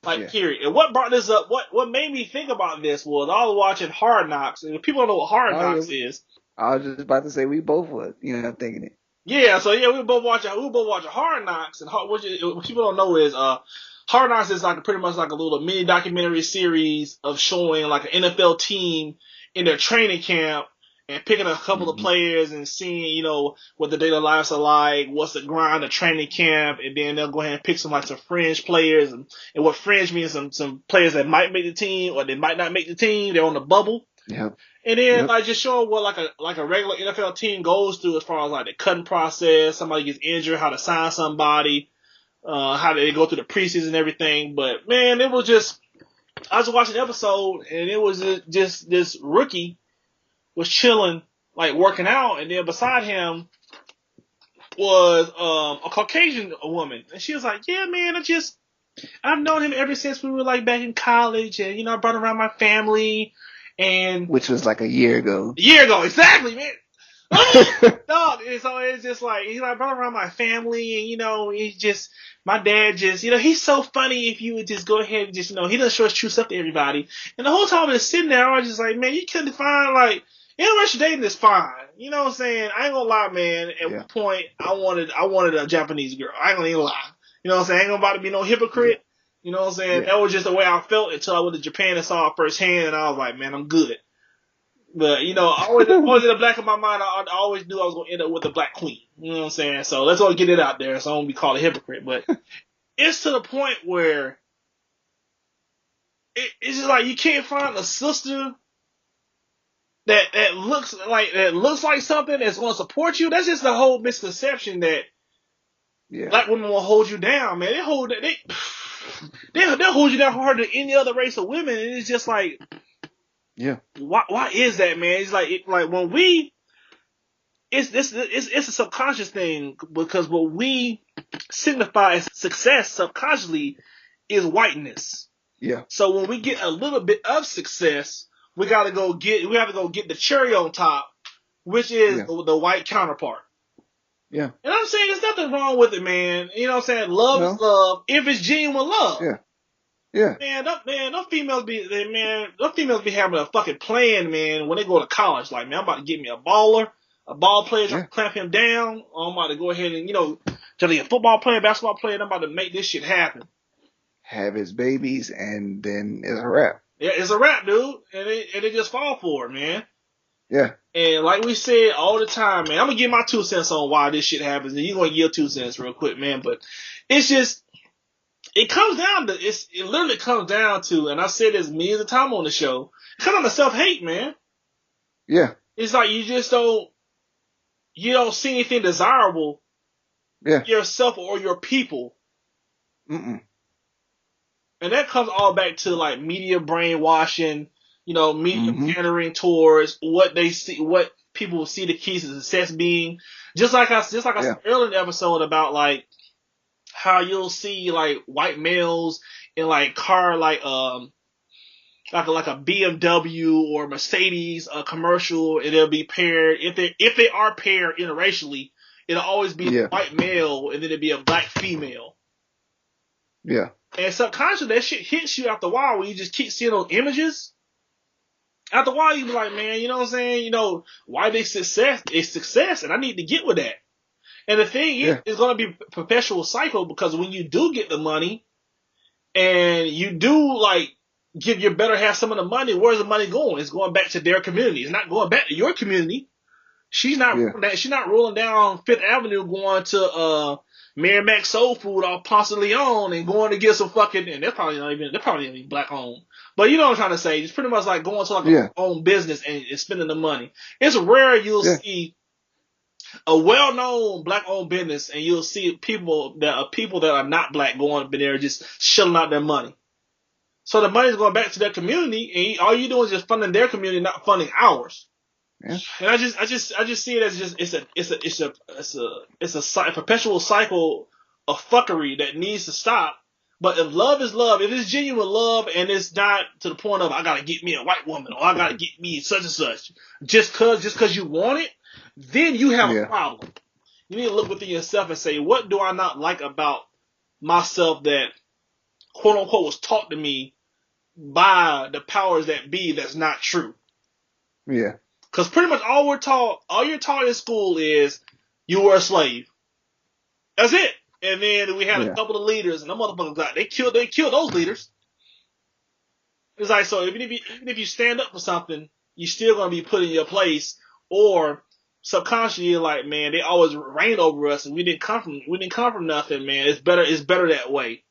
Like, Yeah. period. And what brought this up? What made me think about this was I was watching Hard Knocks, and if people don't know what Hard Knocks is. I was just about to say we both were, thinking it. Yeah, so yeah, we were both watching Hard Knocks, and what people don't know is Hard Knocks is like pretty much like a little mini documentary series of showing like an NFL team in their training camp and picking a couple of players and seeing, what the daily lives are like, what's the grind of training camp, and then they'll go ahead and pick some fringe players, and what fringe means some players that might make the team or they might not make the team. They're on the bubble. Yep. And then just showing what like a regular NFL team goes through as far as like the cutting process, somebody gets injured, how to sign somebody, how they go through the preseason and everything. But man, it was just, I was watching the episode and it was just this rookie was chilling, like working out, and then beside him was a Caucasian woman, and she was like, "Yeah, man, I've known him ever since we were like back in college, and I brought around my family." And which was like a year ago. Exactly, man. Dog, and so it's just like, he's like, brought around my family, and he's just, my dad just, he's so funny if you would just go ahead and just, he doesn't show his true stuff to everybody. And the whole time I was sitting there, I was just like, man, you couldn't find like, interracial dating is fine. You know what I'm saying? I ain't gonna lie, man. At one point, I wanted a Japanese girl. I ain't gonna even lie. You know what I'm saying? I ain't gonna about to be no hypocrite. Yeah. You know what I'm saying? Yeah. That was just the way I felt until I went to Japan and saw it firsthand, and I was like, man, I'm good. But, always in the back of my mind, I always knew I was going to end up with a black queen. You know what I'm saying? So let's all get it out there so I don't be called a hypocrite. But it's to the point where it's just like you can't find a sister that looks like something that's going to support you. That's just the whole misconception that black women will hold you down, man. They'll hold you down harder than any other race of women, and it's just like, why is that, man? It's like when it's a subconscious thing, because what we signify as success subconsciously is whiteness. Yeah. So when we get a little bit of success, we have to go get the cherry on top, which is the white counterpart. Yeah. And I'm saying there's nothing wrong with it, man. You know what I'm saying? Love is love if it's genuine love. Yeah. Yeah. Man, those females be having a fucking plan, man, when they go to college. Like, man, I'm about to get me a ball player, try to clamp him down. Or I'm about to go ahead and, try to get a football player, basketball player, and I'm about to make this shit happen. Have his babies, and then it's a wrap. Yeah, it's a wrap, dude. And they just fall for it, man. Yeah. And like we said all the time, man, I'm going to give my 2 cents on why this shit happens, and you're going to give 2 cents real quick, man. But it's just, it literally comes down to, and I've said this millions of times on the show, it comes down to self-hate, man. Yeah. It's like you don't see anything desirable in yourself or your people. Mm-mm. And that comes all back to like media brainwashing, media pandering towards what they see, what people see the keys to success being. Just like I said earlier in the episode about like how you'll see like white males in like car like a BMW or Mercedes commercial, and they'll be paired if they are paired interracially, it'll always be a white male and then it'll be a black female. Yeah. And subconsciously that shit hits you after a while when you just keep seeing those images. After a while you be like, man, you know what I'm saying? Why they success is success, and I need to get with that. And the thing is, it's going to be a perpetual cycle, because when you do get the money and you do like give your better half some of the money, where's the money going? It's going back to their community. It's not going back to your community. She's not rolling down Fifth Avenue going to Mary Mac Soul Food off Ponce de Leon and going to get some fucking, and they're probably not even black owned. But you know what I'm trying to say? It's pretty much like going to like a own business and spending the money. It's rare you'll see a well-known black-owned business and you'll see people that are not black going up in there just shelling out their money. So the money's going back to their community, and all you doing is just funding their community, not funding ours. Yeah. And I just see it as just it's a perpetual cycle of fuckery that needs to stop. But if love is love, if it's genuine love and it's not to the point of I gotta get me a white woman or I gotta get me such and such just cause you want it, then you have a problem. You need to look within yourself and say, what do I not like about myself that quote unquote was taught to me by the powers that be that's not true? Yeah. Because pretty much all you're taught in school is you were a slave. That's it. And then we had a couple of leaders, and the motherfuckers they killed those leaders. It's like, so even if you stand up for something, you're still gonna be put in your place, or subconsciously you're like, man, they always reigned over us, and we didn't come from nothing, man. It's better that way.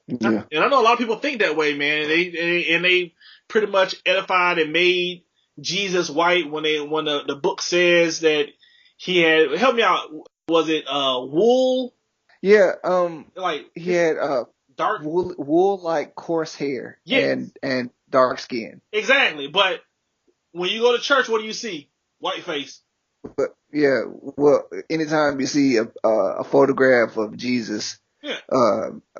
Yeah. And I know a lot of people think that way, man. They pretty much edified and made Jesus white when the book says that he had, help me out, was it wool? Yeah, like he had dark wool like coarse hair, and dark skin. Exactly, but when you go to church, what do you see? White face. But yeah, well, anytime you see a photograph of Jesus,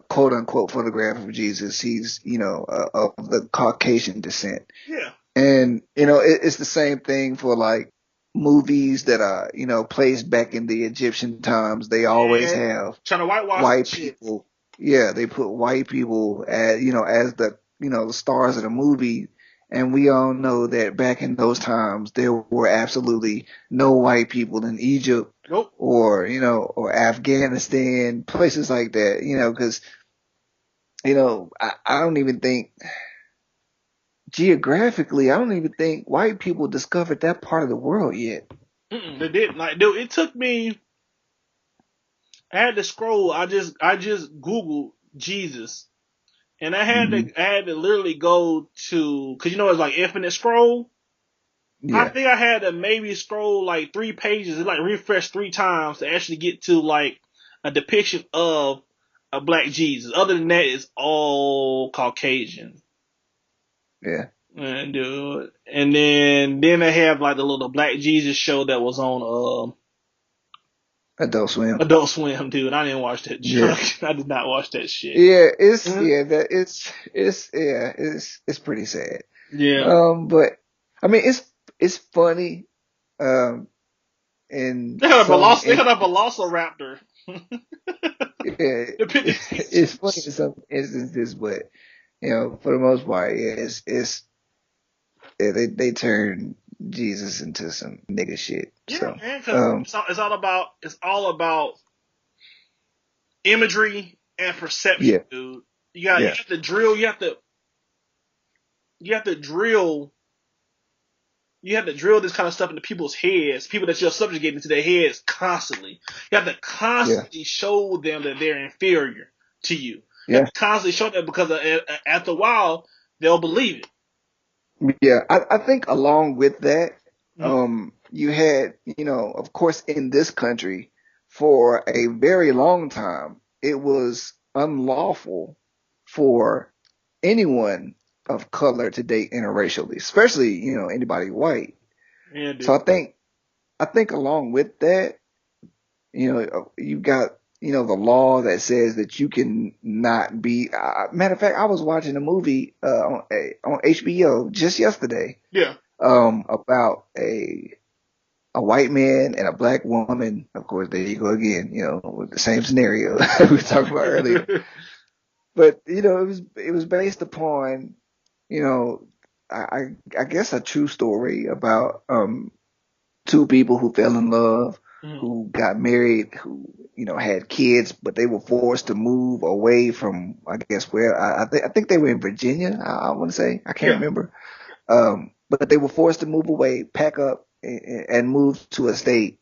quote unquote photograph of Jesus, he's of the Caucasian descent. Yeah. And, it's the same thing for like movies that are, placed back in the Egyptian times. They always have trying to whitewash white people. Yeah, they put white people as, as the stars of the movie. And we all know that back in those times, there were absolutely no white people in Egypt or Afghanistan, places like that, because, I don't even think geographically, I don't even think white people discovered that part of the world yet. They didn't. Like, dude, it took me. I had to scroll. I just Googled Jesus, and I had to literally go to, because it's like infinite scroll. Yeah. I think I had to maybe scroll like 3 pages and like refresh 3 times to actually get to like a depiction of a black Jesus. Other than that, it's all Caucasian. Yeah. And dude, and then they have like the little Black Jesus show that was on Adult Swim. Adult Swim, dude. I didn't watch that junk. I did not watch that shit. Yeah, it's pretty sad. Yeah. But I mean it's funny. And they had a velociraptor. Yeah, it's funny in some instances, but for the most part, they turn Jesus into some nigga shit. Yeah, so, man, because it's all about imagery and perception, dude. You have to drill. You have to drill this kind of stuff into people's heads. People that you're subjugating to their heads constantly. You have to constantly show them that they're inferior to you. You have to constantly show them, because after a while they'll believe it. Yeah, I think along with that, you had, of course, in this country for a very long time, it was unlawful for anyone of color to date interracially, especially, anybody white. Yeah, dude. So I think along with that, you got, the law that says that you can not be, matter of fact, I was watching a movie, on HBO just yesterday. Yeah. About a white man and a black woman. Of course, there you go again, with the same scenario we were talking about earlier. But, it was based upon, I guess a true story about, 2 people who fell in love, who got married, who, had kids, but they were forced to move away from, I guess, where I think they were in Virginia. I want to say, I can't remember. But they were forced to move away, pack up, and move to a state,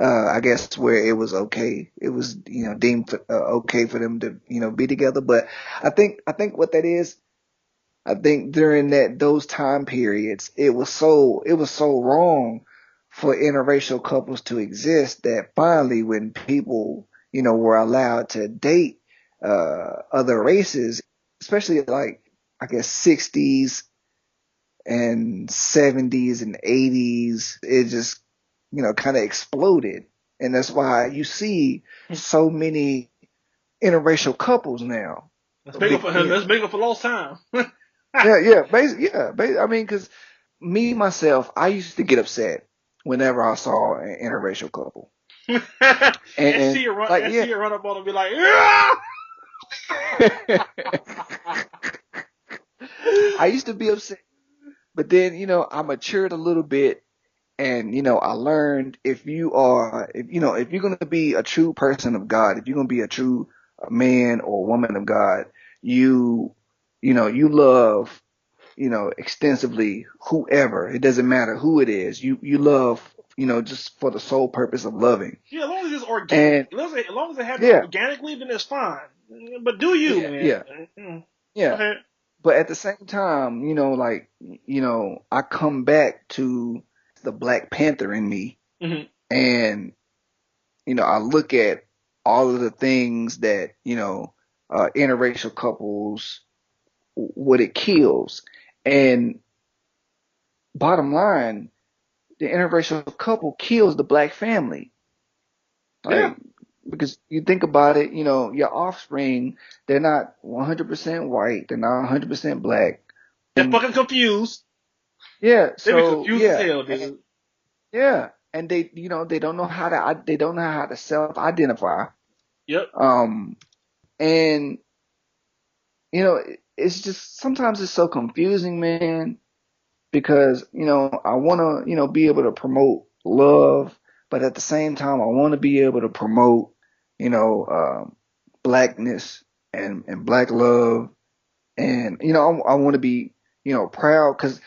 I guess where it was okay. It was, deemed okay for them to, be together. But I think what that is, I think during those time periods, it was so wrong for interracial couples to exist that finally when people, were allowed to date, other races, especially like, I guess 60s and 70s and 80s, it just, kind of exploded. And that's why you see so many interracial couples now. Let's make up for lost time. Yeah. I mean, because me, myself, I used to get upset whenever I saw an interracial couple. And see her run up on and be like, yeah! I used to be upset. But then, I matured a little bit and, I learned if you're going to be a true person of God, if you're going to be a true man or woman of God, you love, extensively whoever. It doesn't matter who it is. You love, just for the sole purpose of loving. Yeah, as long as it's organic. As long as it happens organically, then it's fine. But do you, man? Yeah. But at the same time, I come back to the Black Panther in me, and I look at all of the things that interracial couples, what it kills, and bottom line, the interracial couple kills the Black family. Because you think about it, your offspring, they're not 100% white, they're not 100% Black. They're fucking confused. Yeah, they be confused as hell, dude. And they, they don't know how to self-identify. Yep. And it's just sometimes it's so confusing, man. Because I want to be able to promote love, but at the same time I want to be able to promote Blackness and Black love, and I want to be proud, because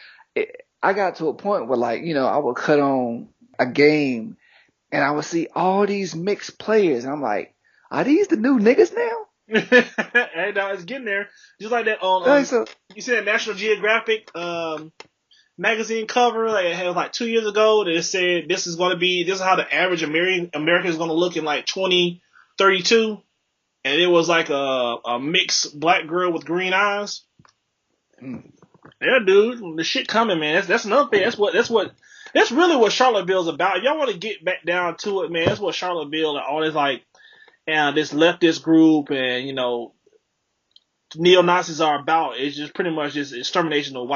I got to a point where, like, I would cut on a game and I would see all these mixed players and I'm like, are these the new niggas now? Hey, now it's getting there. Just like that on you see that National Geographic magazine cover, like it had like 2 years ago, that it said this is how the average American is going to look in like 2032, and it was like a mixed Black girl with green eyes. Yeah, dude, the shit coming, man. That's another thing. That's really what Charlottesville's about. If y'all want to get back down to it, man, that's what Charlottesville and all this, like, and this leftist group and neo-Nazis are about. It's just pretty much just extermination of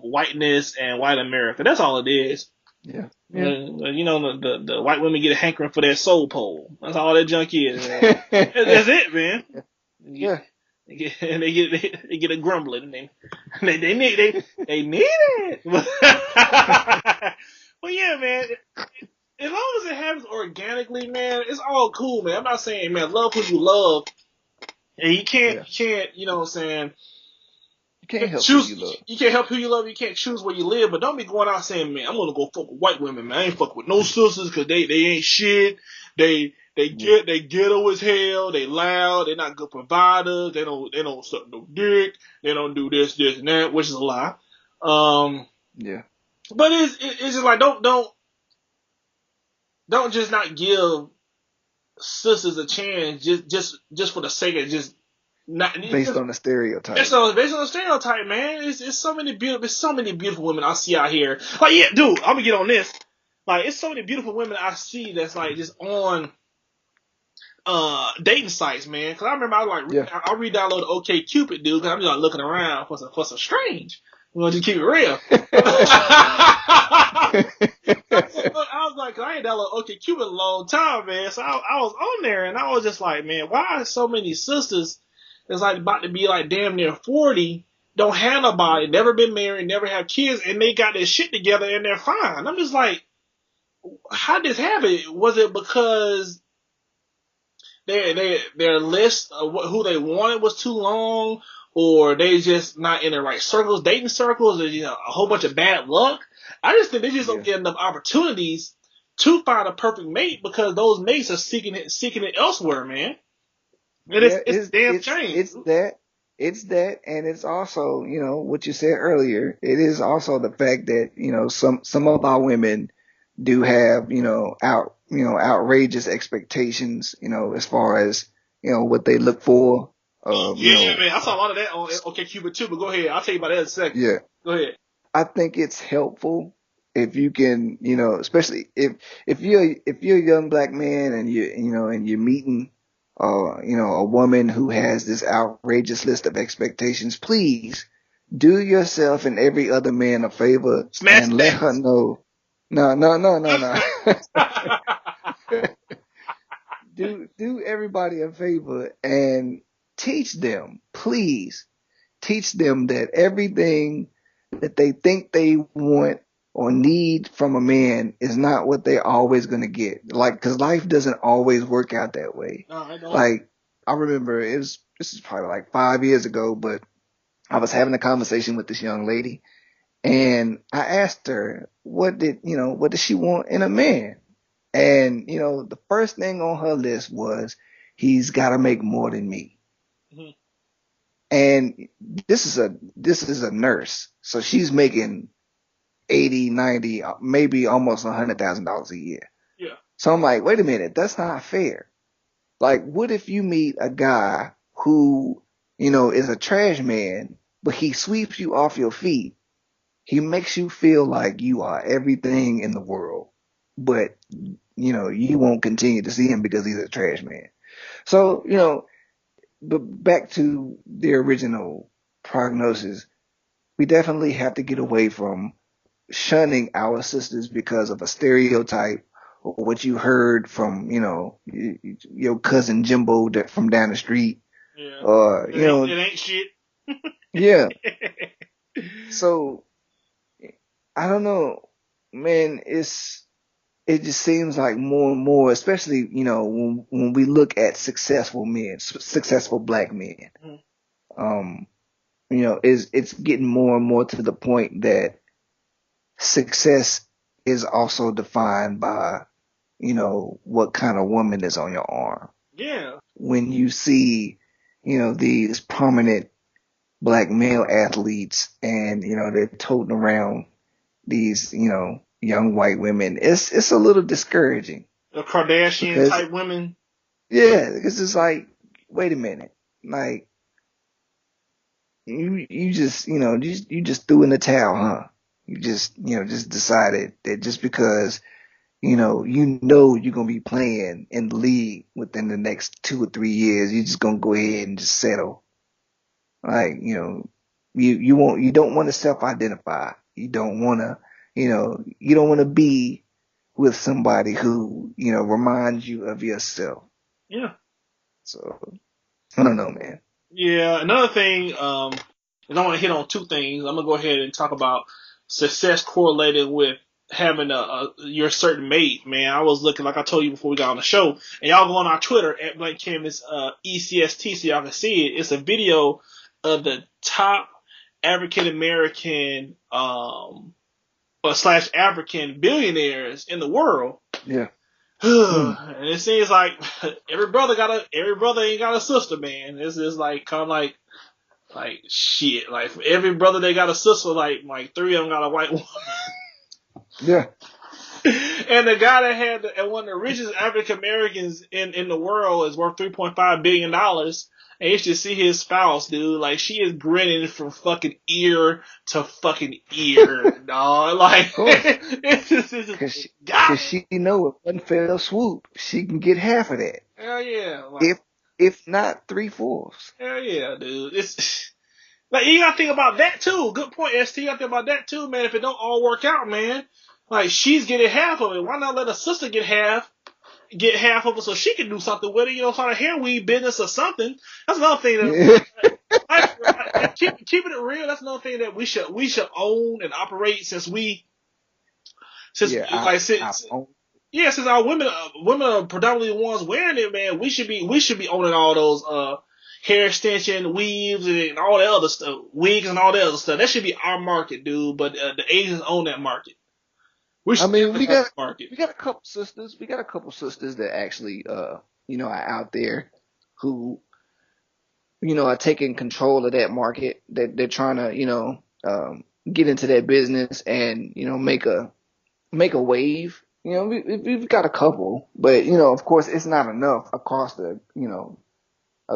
whiteness and white America. That's all it is. Yeah. The white women get a hankering for their soul pole. That's all that junk is. That's it, man. Yeah. And they get a grumbling, and they need it. Well, yeah, man. As long as it happens organically, man, it's all cool, man. I'm not saying, man, love who you love, and you can't, you know what I'm saying? You can't help choose, who you love. You can't help who you love. You can't choose where you live, but don't be going out saying, man, I'm gonna go fuck with white women, man. I ain't fuck with no sisters because they ain't shit. They ghetto as hell. They loud. They're not good providers. They don't suck no dick. They don't do this and that, which is a lie. Yeah. But it's just like don't just not give sisters a chance just for the sake of just not based on the stereotype. Based on the stereotype, man. It's so many beautiful women I see out here. Like, yeah, dude, I'm gonna get on this. Like, it's so many beautiful women I see that's like just on dating sites, man. Cause I remember I re-downloaded OkCupid, dude. Cause I'm just like looking around for some strange. You know, just keep it real. I was like, I ain't downloaded OkCupid in a long time, man. So I was on there and I was just like, man, why are so many sisters that's like about to be like damn near 40, don't have nobody, never been married, never have kids, and they got their shit together and they're fine. I'm just like, how did this happen? Was it because their list of who they wanted was too long, or they just not in the right circles, dating circles, or a whole bunch of bad luck? I just think they just don't get enough opportunities to find a perfect mate because those mates are seeking it elsewhere, man. And Yeah, it's damn shame. It's that, and it's also, what you said earlier. It is also the fact that, some of our women do have, outrageous expectations, as far as, what they look for. Yeah, man. I saw a lot of that on OkCupid too, but go ahead. I'll tell you about that in a second. Yeah. Go ahead. I think it's helpful if you can, especially if you're a young black man and and you're meeting, a woman who has this outrageous list of expectations, please do yourself and every other man a favor and let her know. No. do everybody a favor and teach them, please teach them that everything that they think they want or need from a man is not what they're always going to get. Like, cause life doesn't always work out that way. No, I don't. Like, I remember this is probably like 5 years ago, but I was having a conversation with this young lady and I asked her, what did she want in a man? And, the first thing on her list was, he's got to make more than me. Mm-hmm. And this is a nurse. So she's making 80, 90, maybe almost $100,000 a year. Yeah. So I'm like, wait a minute, that's not fair. Like, what if you meet a guy who, is a trash man, but he sweeps you off your feet. He makes you feel like you are everything in the world, but, you won't continue to see him because he's a trash man. So, but back to the original prognosis, we definitely have to get away from shunning our sisters because of a stereotype or what you heard from, your cousin Jimbo from down the street. Yeah. It ain't shit. Yeah. So, I don't know, man, it just seems like more and more, especially, when we look at successful men, successful black men, it's getting more and more to the point that success is also defined by, what kind of woman is on your arm. Yeah. When you see, these prominent black male athletes and, they're toting around these, young white women, it's a little discouraging. The Kardashian type women. Yeah, because it's like, wait a minute, like you just you just threw in the towel, huh? You just decided that just because you're gonna be playing in the league within the next 2 or 3 years, you're just gonna go ahead and just settle. Like, you don't want to self-identify. You don't want to be with somebody who, reminds you of yourself. Yeah. So, I don't know, man. Yeah. Another thing, and I want to hit on two things. I'm going to go ahead and talk about success correlated with having your certain mate, man. I was looking, like I told you before we got on the show, and y'all go on our Twitter at Blank Canvas, ECST, so y'all can see it. It's a video of the top African American, / African billionaires in the world. Yeah. And it seems like every brother ain't got a sister, man. This is like kind of like shit. Like for every brother they got a sister, like 3 of them got a white woman. Yeah. And the guy that had one of the richest African Americans in the world is worth $3.5 billion. And you should see his spouse, dude. Like, she is grinning from fucking ear to fucking ear, dog. Like, it's just Cause she know if one fell swoop, she can get half of that. Hell yeah. Like, if not 3/4. Hell yeah, dude. It's like, you gotta think about that too. Good point, ST. You gotta think about that too, man. If it don't all work out, man. Like, she's getting half of it. Why not let a sister get half of it so she can do something with it, sort of hair weave business or something. That's another thing that keeping it real. That's another thing that we should own and operate since our women are predominantly the ones wearing it, man. We should be owning all those hair extension weaves and all that other stuff, wigs and all that other stuff. That should be our market, dude. But the Asians own that market. Which I mean, we got market. we got a couple sisters. We got a couple sisters that actually, are out there who, are taking control of that market. That they're trying to, get into that business and, make a wave. We've got a couple, but of course, it's not enough across the,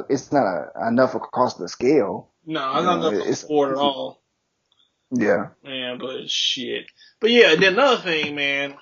it's not enough across the scale. No, it's not enough to afford at all. Yeah. Man, but shit. But yeah, then another thing, man,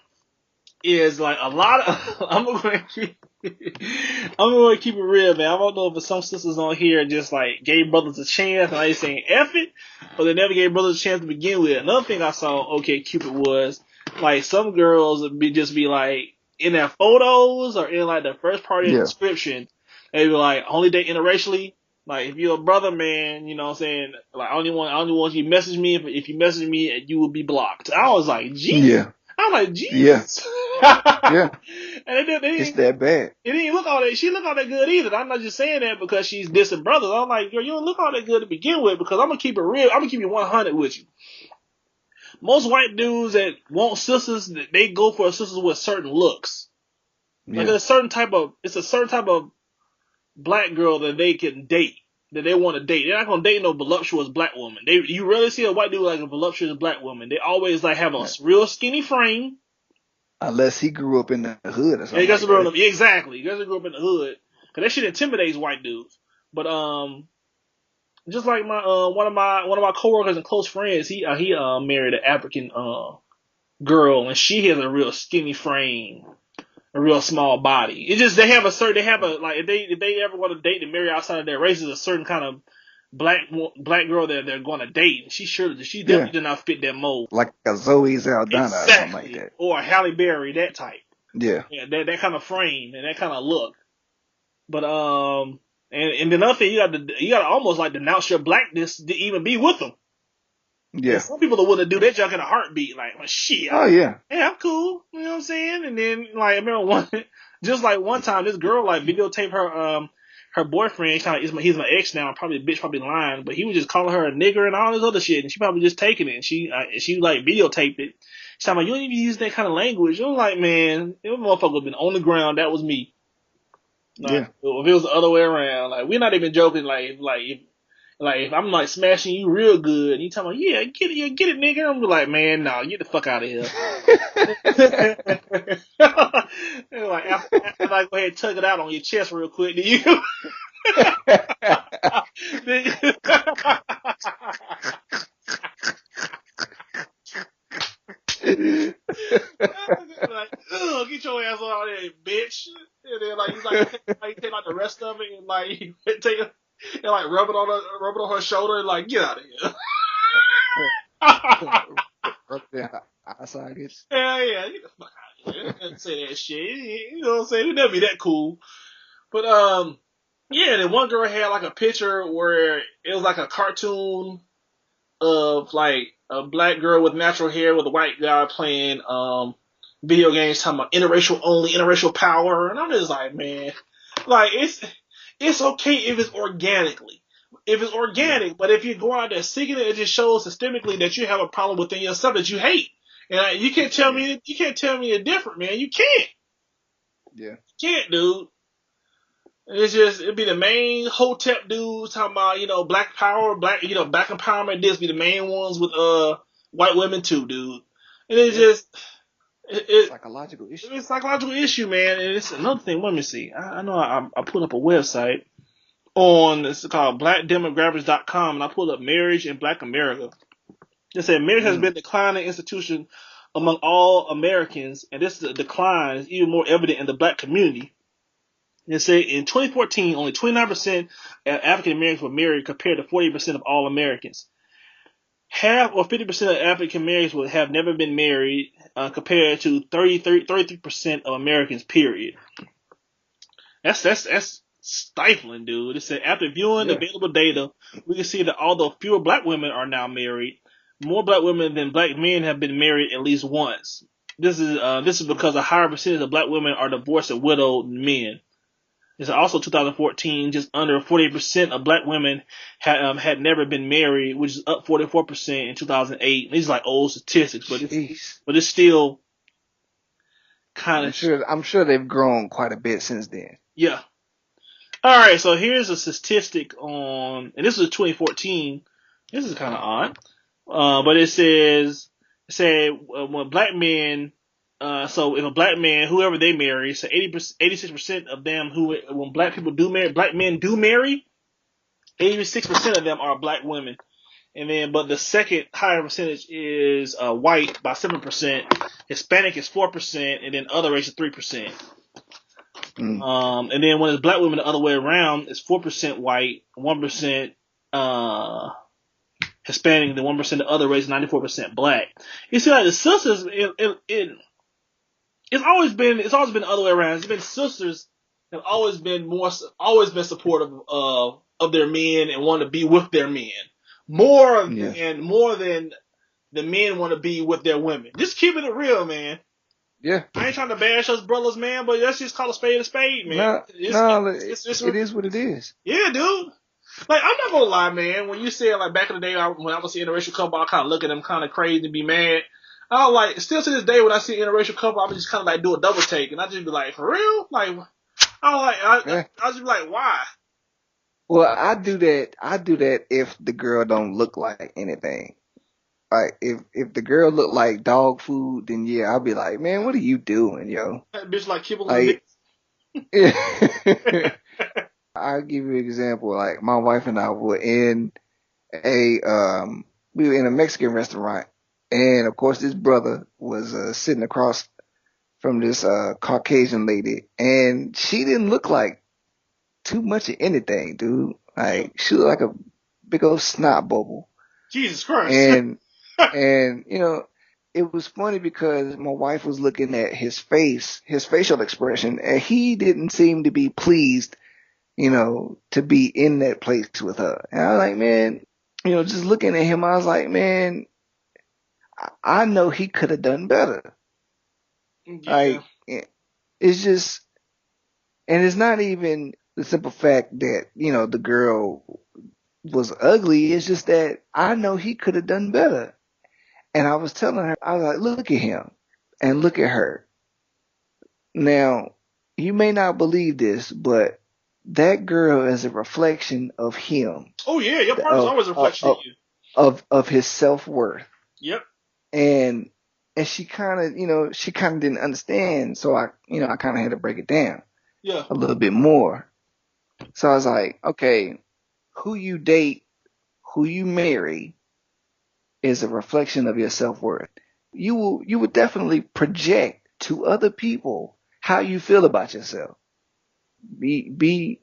is like a lot of I'm going to keep it real, man. I don't know if some sisters on here just like gave brothers a chance and I ain't saying F it, but they never gave brothers a chance to begin with. Another thing I saw OK Cupid was like some girls would be like in their photos or in like the first part of the description, they'd be like only date interracially. Like if you're a brother, man, you know what I'm saying? Like I only want you to message me if you message me you will be blocked. I was like, geez. Yeah. I'm like, Jesus. Yeah. And it's that bad. It didn't look all that. She look all that good either. I'm not just saying that because she's dissing brothers. I'm like, girl, you don't look all that good to begin with because I'm gonna keep it real. I'm gonna keep it 100 with you. Most white dudes that want sisters, they go for sisters with certain looks. Like it's a certain type of black girl that they can date. That they want to date. They're not gonna date no voluptuous black woman. You rarely see a white dude like a voluptuous black woman. They always like have a real skinny frame. Unless he grew up in the hood or something. Exactly. He grew up in the hood. Cause that shit intimidates white dudes. But just like my one of my coworkers and close friends, he married an African girl and she has a real skinny frame. A real small body. It's just they have like if they ever want to date and marry outside of their race, is a certain kind of black girl that they're going to date. She definitely did not fit that mold. Like a Zoe Saldana or something like that, or a Halle Berry, that type. Yeah, that kind of frame and that kind of look. But and then another thing, you got to almost like denounce your blackness to even be with them. Yeah. And some people are willing to do that junk in a heartbeat. Like, well, shit. Oh, yeah. Yeah, I'm cool. You know what I'm saying? And then, like, I remember one time, this girl, like, videotaped her boyfriend. He's my ex now. Bitch probably lying. But he was just calling her a nigger and all this other shit. And she probably just taking it. And she like, videotaped it. She's like, you don't even use that kind of language. I was like, man, if a motherfucker would have been on the ground, that was me. Like, if it was the other way around, like, we're not even joking, like if I'm like smashing you real good, and you talking about, yeah, get it, nigga. I'm like, man, no, get the fuck out of here. Like after I go ahead and tug it out on your chest real quick, then you. Like, ugh, get your ass out there, bitch. And then like he's like, you take like the rest of it and like take it. And like rub it on her shoulder and like, get out of here. Rub their eye sockets. Yeah, get the fuck out of here. Don't say that shit. You know what I'm saying? It'd never be that cool. But yeah, then one girl had like a picture where it was like a cartoon of like a black girl with natural hair with a white guy playing video games talking about interracial power, and I'm just like, man, like it's okay if it's organically. If it's organic, but if you go out there seeking it, it just shows systemically that you have a problem within yourself that you hate. And you can't tell me you're different, man. You can't. Yeah. You can't, dude. It'd be the main hotep dudes talking about, black power, black empowerment. This be the main ones with white women too, dude. And it's psychological issue. It's a psychological issue, man. And it's another thing. Let me see. I know I put up a website it's called blackdemographics.com, and I pulled up marriage in Black America. It said marriage has been a declining institution among all Americans, and this decline is even more evident in the black community. It said in 2014, only 29% of African Americans were married compared to 40% of all Americans. Half or 50% of African Americans would have never been married compared to 33% of Americans, period. That's stifling, dude. It said after viewing available data, we can see that although fewer black women are now married, more black women than black men have been married at least once. This is because a higher percentage of black women are divorced and widowed than men. It's also 2014, just under 48% of black women had never been married, which is up 44% in 2008. These are like old statistics, but it's still kind of. I'm sure they've grown quite a bit since then. Yeah. All right. So here's a statistic on, and this is 2014. This is kind of odd, but it said when black men. So if a black man, whoever they marry, so 86% of them when black men do marry, 86% of them are black women. And then, but the second higher percentage is white by 7%, Hispanic is 4%, and then other race is 3%. And then when it's black women the other way around, it's 4% white, 1% Hispanic, and then 1% the other race, 94% black. You see, like the sisters, it's always been the other way around. It's been sisters have always been supportive of their men and want to be with their men. More than the men want to be with their women. Just keeping it real, man. Yeah. I ain't trying to bash us brothers, man, but let's just call a spade, man. It is what it is. Yeah, dude. Like, I'm not gonna lie, man. When you said, like, back in the day, when I was an interracial couple, I kind of look at them kind of crazy and be mad. I was like, still to this day, when I see an interracial couple, I just kind of like do a double take, and I just be like, for real? Like, I just be like, why? Well, I do that if the girl don't look like anything. Like, if the girl look like dog food, then yeah, I'll be like, man, what are you doing, yo? That bitch like kibble like, yeah. I'll give you an example. Like, my wife and I were in we were in a Mexican restaurant, and of course this brother was sitting across from this Caucasian lady, and she didn't look like too much of anything, dude. Like, she looked like a big old snot bubble. Jesus Christ. And you know, it was funny because my wife was looking at his facial expression, and he didn't seem to be pleased, you know, to be in that place with her. And I was like, man, you know, just looking at him, I was like, man, I know he could have done better. Yeah. Like, it's just, and it's not even the simple fact that, you know, the girl was ugly. It's just that I know he could have done better. And I was telling her, I was like, look at him and look at her. Now, you may not believe this, but that girl is a reflection of him. Oh yeah, your partner's always a reflection of you. Of his self-worth. Yep. And she kind of didn't understand. So I kind of had to break it down. Yeah. A little bit more. So I was like, okay, who you date, who you marry is a reflection of your self-worth. You will definitely project to other people how you feel about yourself. Be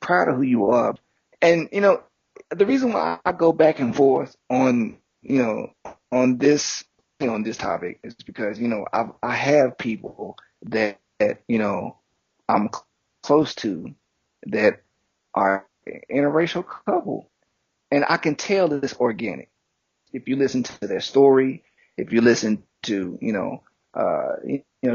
proud of who you are. And, you know, the reason why I go back and forth on this topic is because, you know, I have people that you know, I'm close to that are interracial couple, and I can tell that it's organic. If you listen to their story, if you listen to,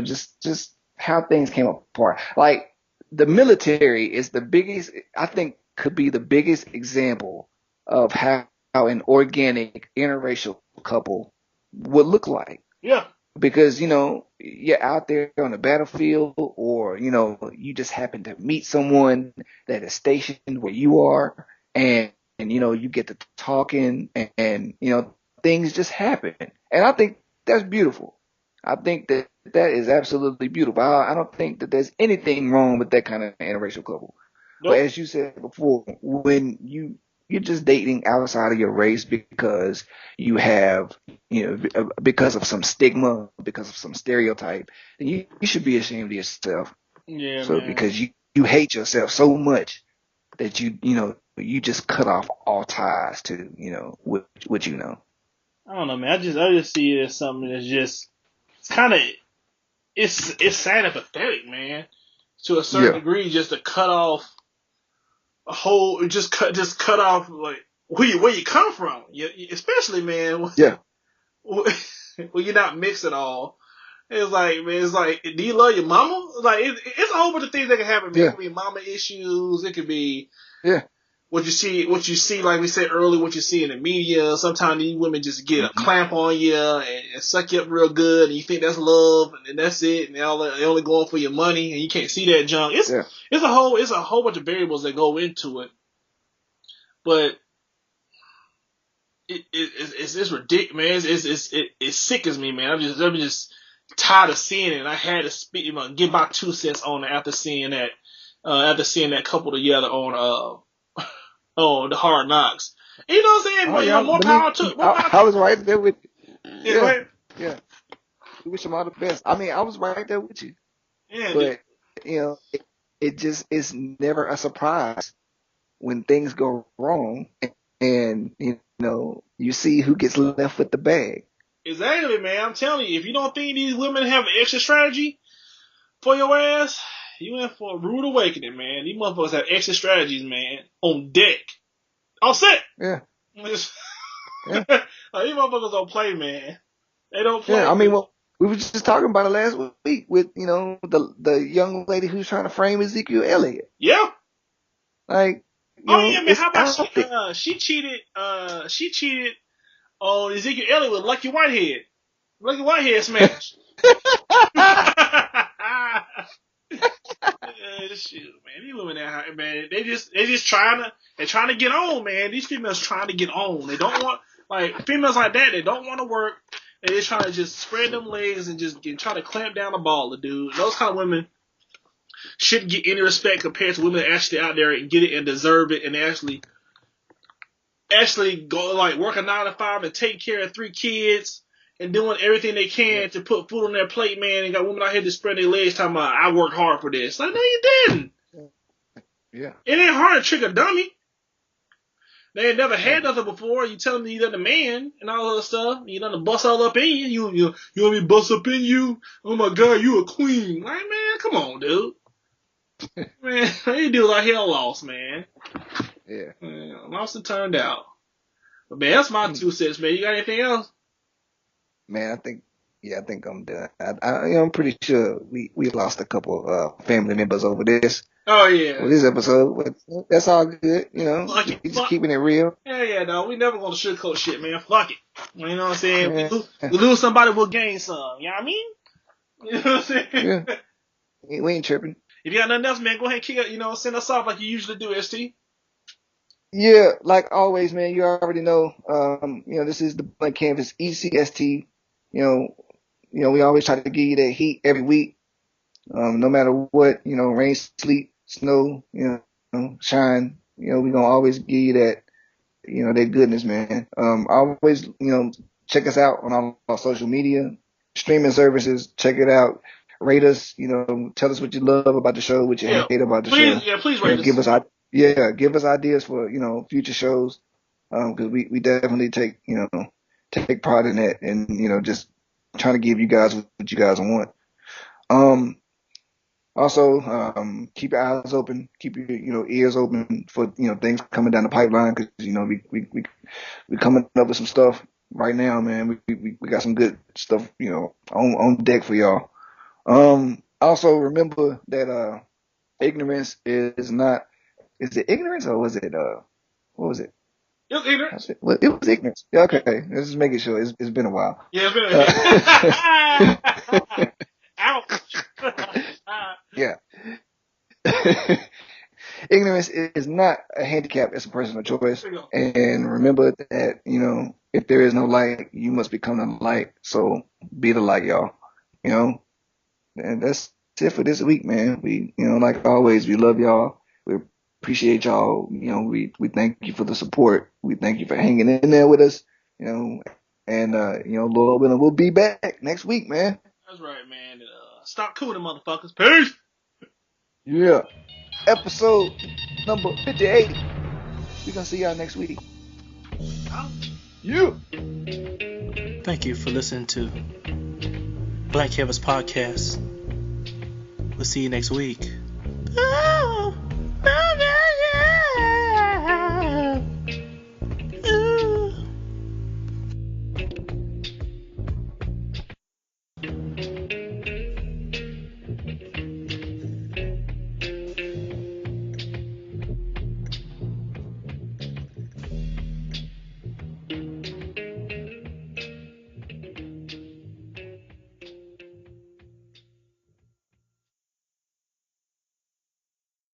just how things came apart. Like, the military is the biggest, I think, could be the biggest example of how an organic interracial couple would look like. Yeah. Because, you know, you're out there on the battlefield, or, you know, you just happen to meet someone that is stationed where you are, and you know, you get to talking, and you know, things just happen. And I think that's beautiful. I think that is absolutely beautiful. I don't think that there's anything wrong with that kind of interracial couple. Nope. But as you said before, when you're just dating outside of your race because you have, you know, because of some stigma, because of some stereotype, then you should be ashamed of yourself. Yeah, so man. Because you hate yourself so much that you just cut off all ties to, you know, what you know. I don't know, man. I just see it as something that's just, it's kind of, it's sad and pathetic, man. To a certain degree, just to cut off a whole, just cut off, like, where you come from. Especially, man, when you're not mixed at all. It's like, man, do you love your mama? Like, it's a whole bunch of things that can happen, man. Yeah. It could be mama issues. It could be, what you see, like we said earlier, what you see in the media. Sometimes these women just get a clamp on you and suck you up real good, and you think that's love, and that's it, and they only going for your money, and you can't see that junk. It's a whole bunch of variables that go into it, but it's ridiculous, man. It sickens me, man. I'm just tired of seeing it, and I had to speak, give my 2 cents on it after seeing that couple together on the Hard Knocks. And you know what I'm saying? Oh, yeah, more power to. I was right there with you. Yeah, right. Yeah. We wish them all the best. I mean, I was right there with you. Yeah, but it's never a surprise when things go wrong, and you see who gets left with the bag. Exactly, man. I'm telling you, if you don't think these women have an extra strategy for your ass, you in for a rude awakening, man. These motherfuckers have extra strategies, man, on deck. All set. Yeah. These motherfuckers don't play, man. They don't play. Yeah, I mean, we were just talking about it last week with, the young lady who's trying to frame Ezekiel Elliott. Yeah. Like, man, how about she cheated on Ezekiel Elliott with Lucky Whitehead. Lucky Whitehead smash. Shoot, man, these women out here, man, they're just trying to get on, man. These females trying to get on. They don't want, females like that. They don't want to work. They're trying to just spread them legs and just try to clamp down the baller, dude. Those kind of women shouldn't get any respect compared to women that actually out there and get it and deserve it and actually go work a 9 to 5 and take care of 3 kids and doing everything they can to put food on their plate, man. And got women out here to spread their legs talking about, I worked hard for this. Like, no, you didn't. Yeah. It ain't hard to trick a dummy. They ain't never had nothing before. You tell them you done the man and all that other stuff. You done to bust all up in you. You want me to bust up in you? Oh my God, you a queen. Like, man, come on, dude. Man, they do like hell lost, man. Yeah. Lost and turned out. But man, that's my 2 cents, man. You got anything else? Man, I think I'm done. I'm pretty sure we lost a couple family members over this. Oh yeah. With this episode, but that's all good. We just keeping it real. Yeah, no, we never gonna sugarcoat shit, man. Fuck it. You know what I'm saying? Yeah. We lose somebody, we'll gain some. You know what I mean? You know what I'm saying? Yeah. We ain't tripping. If you got nothing else, man, go ahead and kick it. Send us off like you usually do, ST. Yeah, like always, man. You already know. This is the Blank Canvas ECST. We always try to give you that heat every week. No matter what, rain, sleet, snow, shine, we're gonna always give you that, that goodness, man. Always, check us out on all our social media, streaming services. Check it out. Rate us, tell us what you love about the show, what you hate about the show. Yeah, please rate us. Give us ideas for, future shows. Cause we definitely take pride in that and, just trying to give you guys what you guys want. Also, keep your eyes open, keep your, ears open for, things coming down the pipeline. Cause, we coming up with some stuff right now, man. We got some good stuff, on deck for y'all. Also remember that, ignorance is it ignorance or was it, what was it? It was ignorance. It was ignorance. Yeah, okay. Let's just making sure. It's been a while. Yeah, it's been a while. Ouch. Yeah. Ignorance is not a handicap. It's a personal choice. And remember that, if there is no light, you must become the light. So be the light, y'all. And that's it for this week, man. We, like always, we love y'all. We appreciate y'all. We thank you for the support. We thank you for hanging in there with us. And Lord willing, we'll be back next week, man. That's right, man. Stop cooling, motherfuckers. Peace. Yeah. Episode number 58. We're gonna see y'all next week. Yeah. Thank you for listening to Blank Canvas Podcast. We'll see you next week.